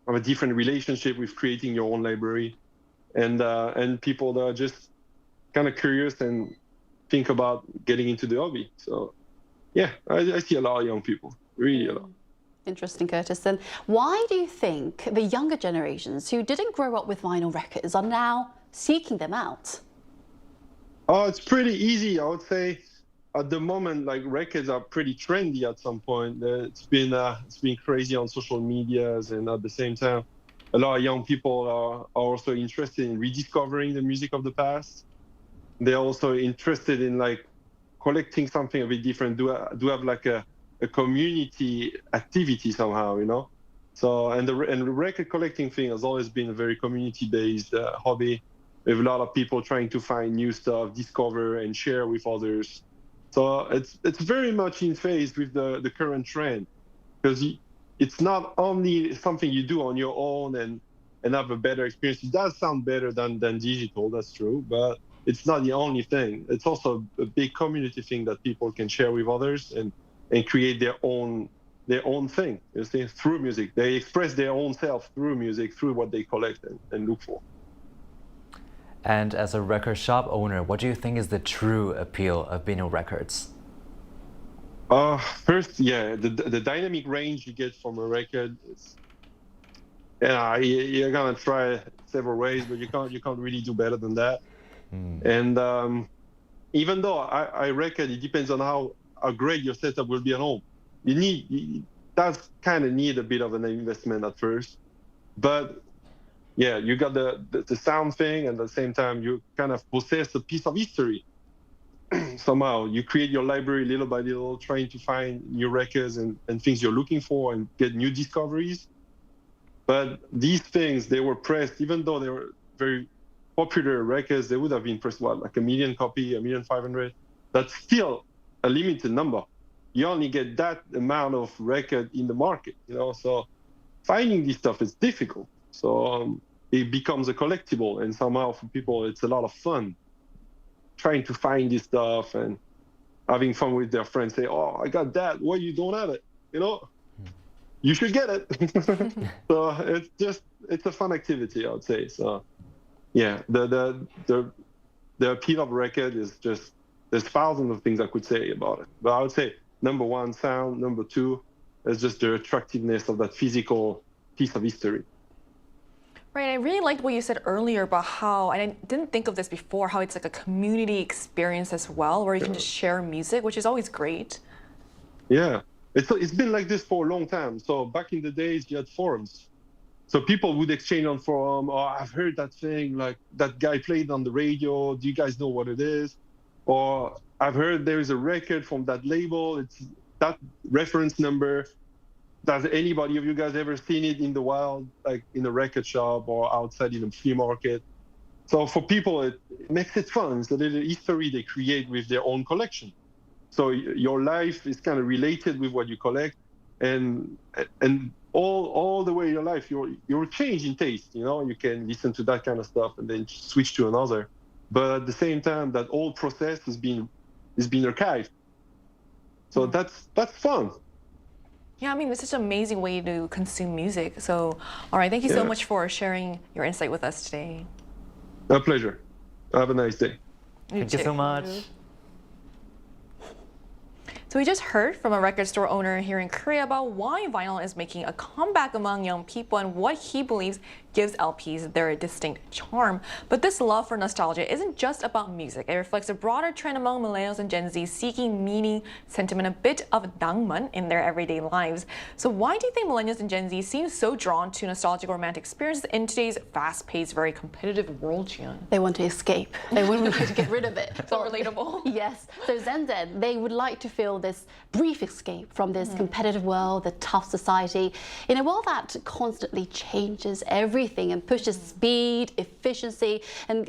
have a different relationship with creating your own library, and people that are just kind of curious and think about getting into the hobby. So yeah, I see a lot of young people, really a lot. Interesting, Curtis. And why do you think the younger generations who didn't grow up with vinyl records are now seeking them out? Oh, it's pretty easy, I would say. At the moment, like records are pretty trendy at some point. It's been crazy on social medias, and at the same time, a lot of young people are also interested in rediscovering the music of the past. They're also interested in like collecting something a bit different. Do have like a community activity somehow, you know? So and the record collecting thing has always been a very community-based hobby. We have a lot of people trying to find new stuff, discover and share with others. So it's very much in phase with the current trend, because it's not only something you do on your own and have a better experience. It does sound better than digital, that's true, but it's not the only thing. It's also a big community thing that people can share with others and create their own thing, you see, through music. They express their own self through music, through what they collect and look for. And as a record shop owner, what do you think is the true appeal of vinyl records? First, yeah, the dynamic range you get from a record is, you're gonna try several ways, but you can't really do better than that. And even though I reckon it depends on how great your setup will be at home. You does kind of need a bit of an investment at first, but yeah, you got the sound thing, and at the same time you kind of possess a piece of history. Somehow you create your library little by little, trying to find new records and things you're looking for and get new discoveries. But these things, they were pressed, even though they were very popular records, they would have been pressed, what, like 1 million copy, 1,500,000? That's still a limited number. You only get that amount of record in the market, you know? So finding this stuff is difficult. So it becomes a collectible, and somehow for people, it's a lot of fun trying to find this stuff and having fun with their friends. Say, oh, I got that. Why you don't have it? You know, you should get it. So it's a fun activity, I would say. So yeah, the appeal of record is just, there's thousands of things I could say about it. But I would say number one, sound. Number two is just the attractiveness of that physical piece of history. Right, I really liked what you said earlier about how, and I didn't think of this before, how it's like a community experience as well, where you can just share music, which is always great. Yeah, it's been like this for a long time. So back in the days, you had forums. So people would exchange on forum, oh, I've heard that thing, like that guy played on the radio. Do you guys know what it is? Or I've heard there is a record from that label. It's that reference number. Does anybody of you guys ever seen it in the wild, like in a record shop or outside in a flea market? So for people, it makes it fun. It's a little history they create with their own collection. So your life is kind of related with what you collect, and all the way your life, you're change in taste. You know, you can listen to that kind of stuff and then switch to another. But at the same time, that whole process is being archived. So that's fun. Yeah, I mean, it's such an amazing way to consume music. So, all right, thank you so much for sharing your insight with us today. A pleasure. Have a nice day. Thank you so much. So we just heard from a record store owner here in Korea about why vinyl is making a comeback among young people and what he believes gives LPs their distinct charm. But this love for nostalgia isn't just about music. It reflects a broader trend among millennials and Gen Z seeking meaning, sentiment, a bit of 낭만 in their everyday lives. So why do you think millennials and Gen Z seem so drawn to nostalgic romantic experiences in today's fast-paced, very competitive world, Jian? They want to escape. They wouldn't like to get rid of it. So relatable. Yes. So Zen, they would like to feel this brief escape from this competitive world, the tough society, in a world that constantly changes everything and pushes speed, efficiency, and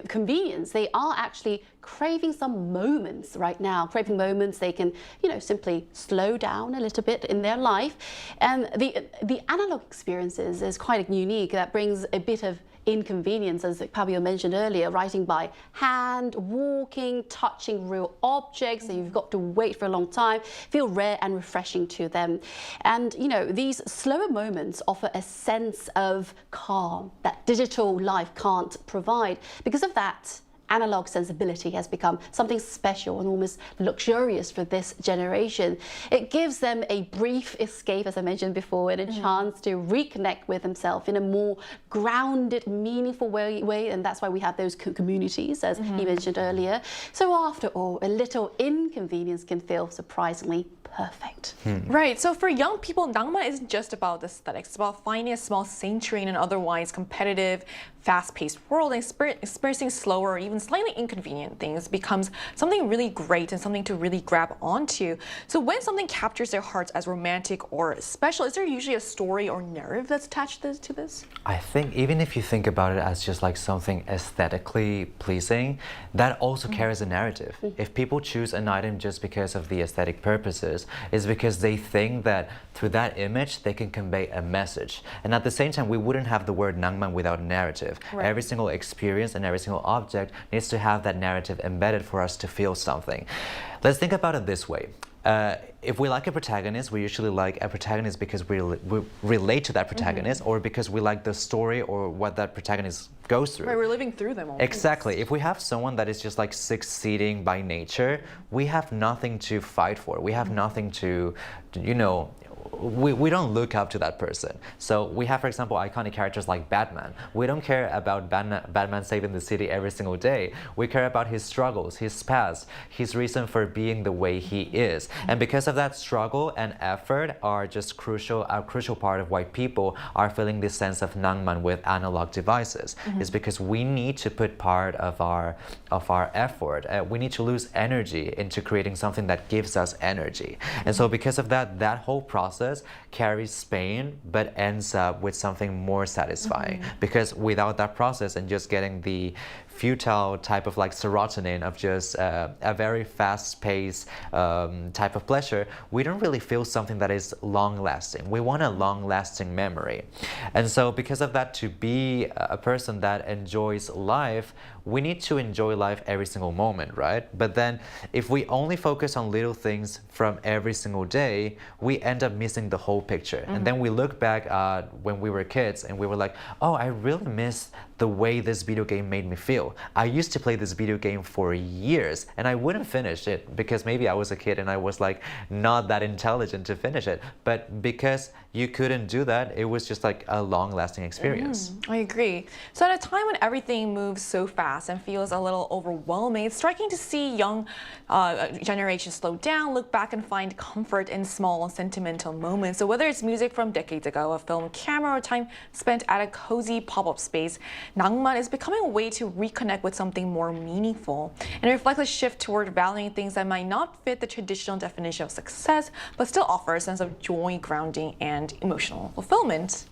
convenience. They are actually craving some moments right now, craving moments they can, simply slow down a little bit in their life. And the analog experiences is quite unique. That brings a bit of inconvenience, as Pablo mentioned earlier, writing by hand, walking, touching real objects that you've got to wait for a long time, feel rare and refreshing to them. And, these slower moments offer a sense of calm that digital life can't provide. Because of that, analog sensibility has become something special and almost luxurious for this generation. It gives them a brief escape, as I mentioned before, and a chance to reconnect with themselves in a more grounded, meaningful way, and that's why we have those communities, as he mentioned earlier. So after all, a little inconvenience can feel surprisingly perfect. Right, so for young people, Nangman isn't just about aesthetics. It's about finding a small sanctuary in an otherwise competitive, fast-paced world, and experiencing slower or even slightly inconvenient things becomes something really great and something to really grab onto. So when something captures their hearts as romantic or special, is there usually a story or narrative that's attached to this? I think even if you think about it as just like something aesthetically pleasing, that also carries a narrative. If people choose an item just because of the aesthetic purposes, it's because they think that through that image they can convey a message. And at the same time, we wouldn't have the word Nangman without a narrative. Right. Every single experience and every single object needs to have that narrative embedded for us to feel something. Let's think about it this way. If we like a protagonist, we usually like a protagonist because we relate to that protagonist, or because we like the story or what that protagonist goes through. Right, we're living through them all. Exactly. If we have someone that is just like succeeding by nature, we have nothing to fight for. We have nothing to, you know, we don't look up to that person. So we have, for example, iconic characters like Batman. We don't care about Batman saving the city every single day. We care about his struggles, his past, his reason for being the way he is. And because of that, struggle and effort are just a crucial part of why people are feeling this sense of Nangman with analog devices. It's because we need to put part of our effort. We need to lose energy into creating something that gives us energy. And so because of that, that whole process carries pain but ends up with something more satisfying, because without that process and just getting the futile type of like serotonin of just a very fast-paced type of pleasure, we don't really feel something that is long-lasting. We want a long-lasting memory. And so because of that, to be a person that enjoys life, we need to enjoy life every single moment, right? But then if we only focus on little things from every single day, we end up missing the whole picture. And then we look back when we were kids and we were like, oh, I really miss the way this video game made me feel. I used to play this video game for years and I wouldn't finish it because maybe I was a kid and I was like not that intelligent to finish it. But because you couldn't do that, it was just like a long-lasting experience. I agree. So at a time when everything moves so fast and feels a little overwhelming, it's striking to see young generations slow down, look back and find comfort in small sentimental moments. So whether it's music from decades ago, a film camera, or time spent at a cozy pop-up space, Nangman is becoming a way to reconnect with something more meaningful. And it reflects a shift toward valuing things that might not fit the traditional definition of success, but still offer a sense of joy, grounding, and emotional fulfillment.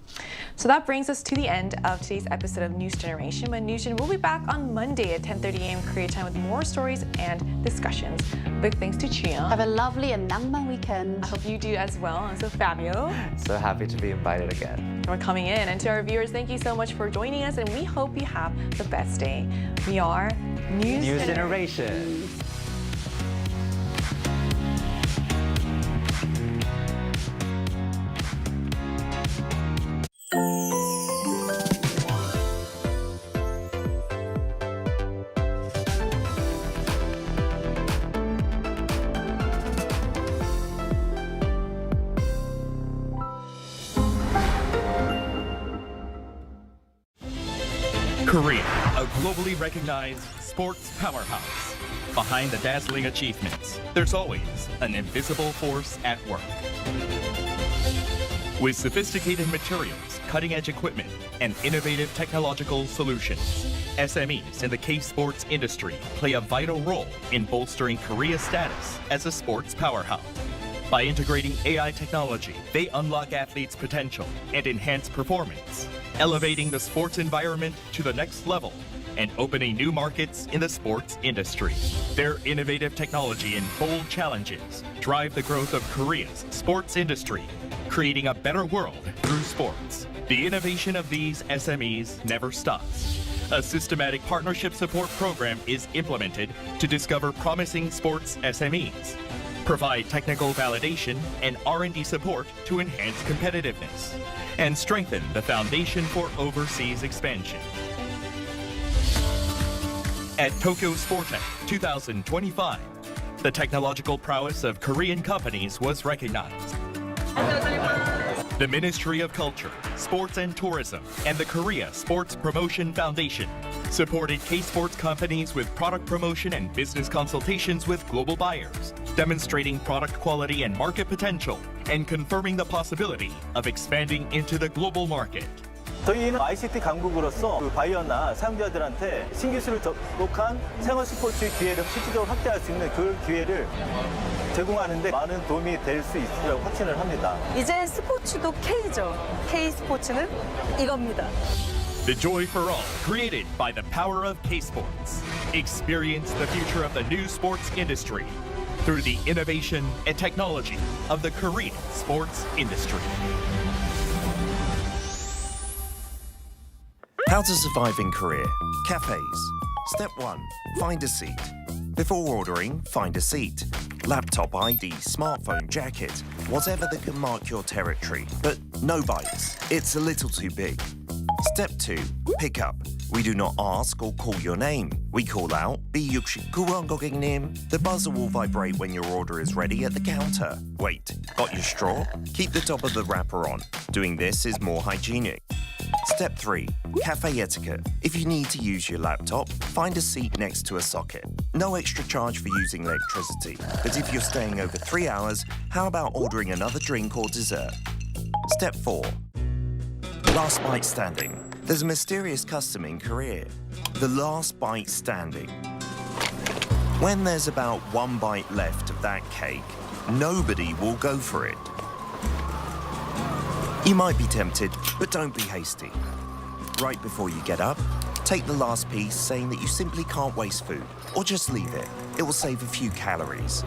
So that brings us to the end of today's episode of News Generation. But News Gen will be back on Monday at 10:30 a.m. Korea time with more stories and discussions. Big thanks to Chia. Have a lovely and Nangman weekend. I hope you do as well. And so Fabio. So happy to be invited again. For coming in. And to our viewers, thank you so much for joining us, and we hope you have the best day. We are News Generation. Korea, a globally recognized sports powerhouse. Behind the dazzling achievements, there's always an invisible force at work. With sophisticated materials, cutting-edge equipment, and innovative technological solutions, SMEs in the K-sports industry play a vital role in bolstering Korea's status as a sports powerhouse. By integrating AI technology, they unlock athletes' potential and enhance performance, elevating the sports environment to the next level and opening new markets in the sports industry. Their innovative technology and bold challenges drive the growth of Korea's sports industry, creating a better world through sports. The innovation of these SMEs never stops. A systematic partnership support program is implemented to discover promising sports SMEs, provide technical validation and R&D support to enhance competitiveness, and strengthen the foundation for overseas expansion. At Tokyo Sportech 2025, the technological prowess of Korean companies was recognized. The Ministry of Culture, Sports and Tourism, and the Korea Sports Promotion Foundation supported K-Sports companies with product promotion and business consultations with global buyers, demonstrating product quality and market potential, and confirming the possibility of expanding into the global market. 저희는 ICT 강국으로서 그 바이어나 사용자들한테 신기술을 접목한 생활 스포츠 기회를 실질적으로 확대할 수 있는 그 기회를 제공하는데 많은 도움이 될 수 있으리라고 확신을 합니다. 이제 스포츠도 K죠. K 스포츠는 이겁니다. The joy for all, created by the power of K-Sports. Experience the future of the new sports industry through the innovation and technology of the Korean sports industry. How to survive in Korea. Cafes. Step 1. Find a seat. Before ordering, find a seat. Laptop, ID, smartphone, jacket, whatever that can mark your territory. But no bites. It's a little too big. Step 2. Pick up. We do not ask or call your name. We call out, B69 고객님. The buzzer will vibrate when your order is ready at the counter. Wait, got your straw? Keep the top of the wrapper on. Doing this is more hygienic. Step 3. Cafe etiquette. If you need to use your laptop, find a seat next to a socket. No extra charge for using electricity. But if you're staying over 3 hours, how about ordering another drink or dessert? Step 4. Last bite standing. There's a mysterious custom in Korea. The last bite standing. When there's about 1 bite left of that cake, nobody will go for it. You might be tempted, but don't be hasty. Right before you get up, take the last piece saying that you simply can't waste food, or just leave it. It will save a few calories.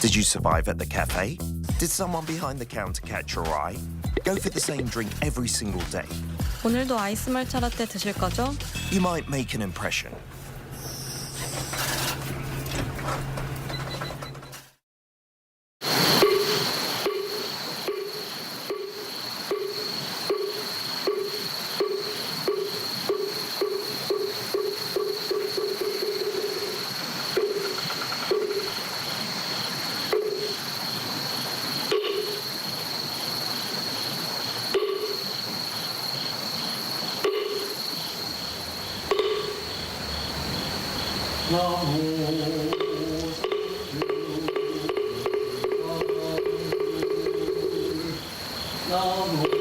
Did you survive at the cafe? Did someone behind the counter catch your eye? Go for the same drink every single day. 오늘도 아이스 말차 라떼 드실 거죠? You might make an impression. 너무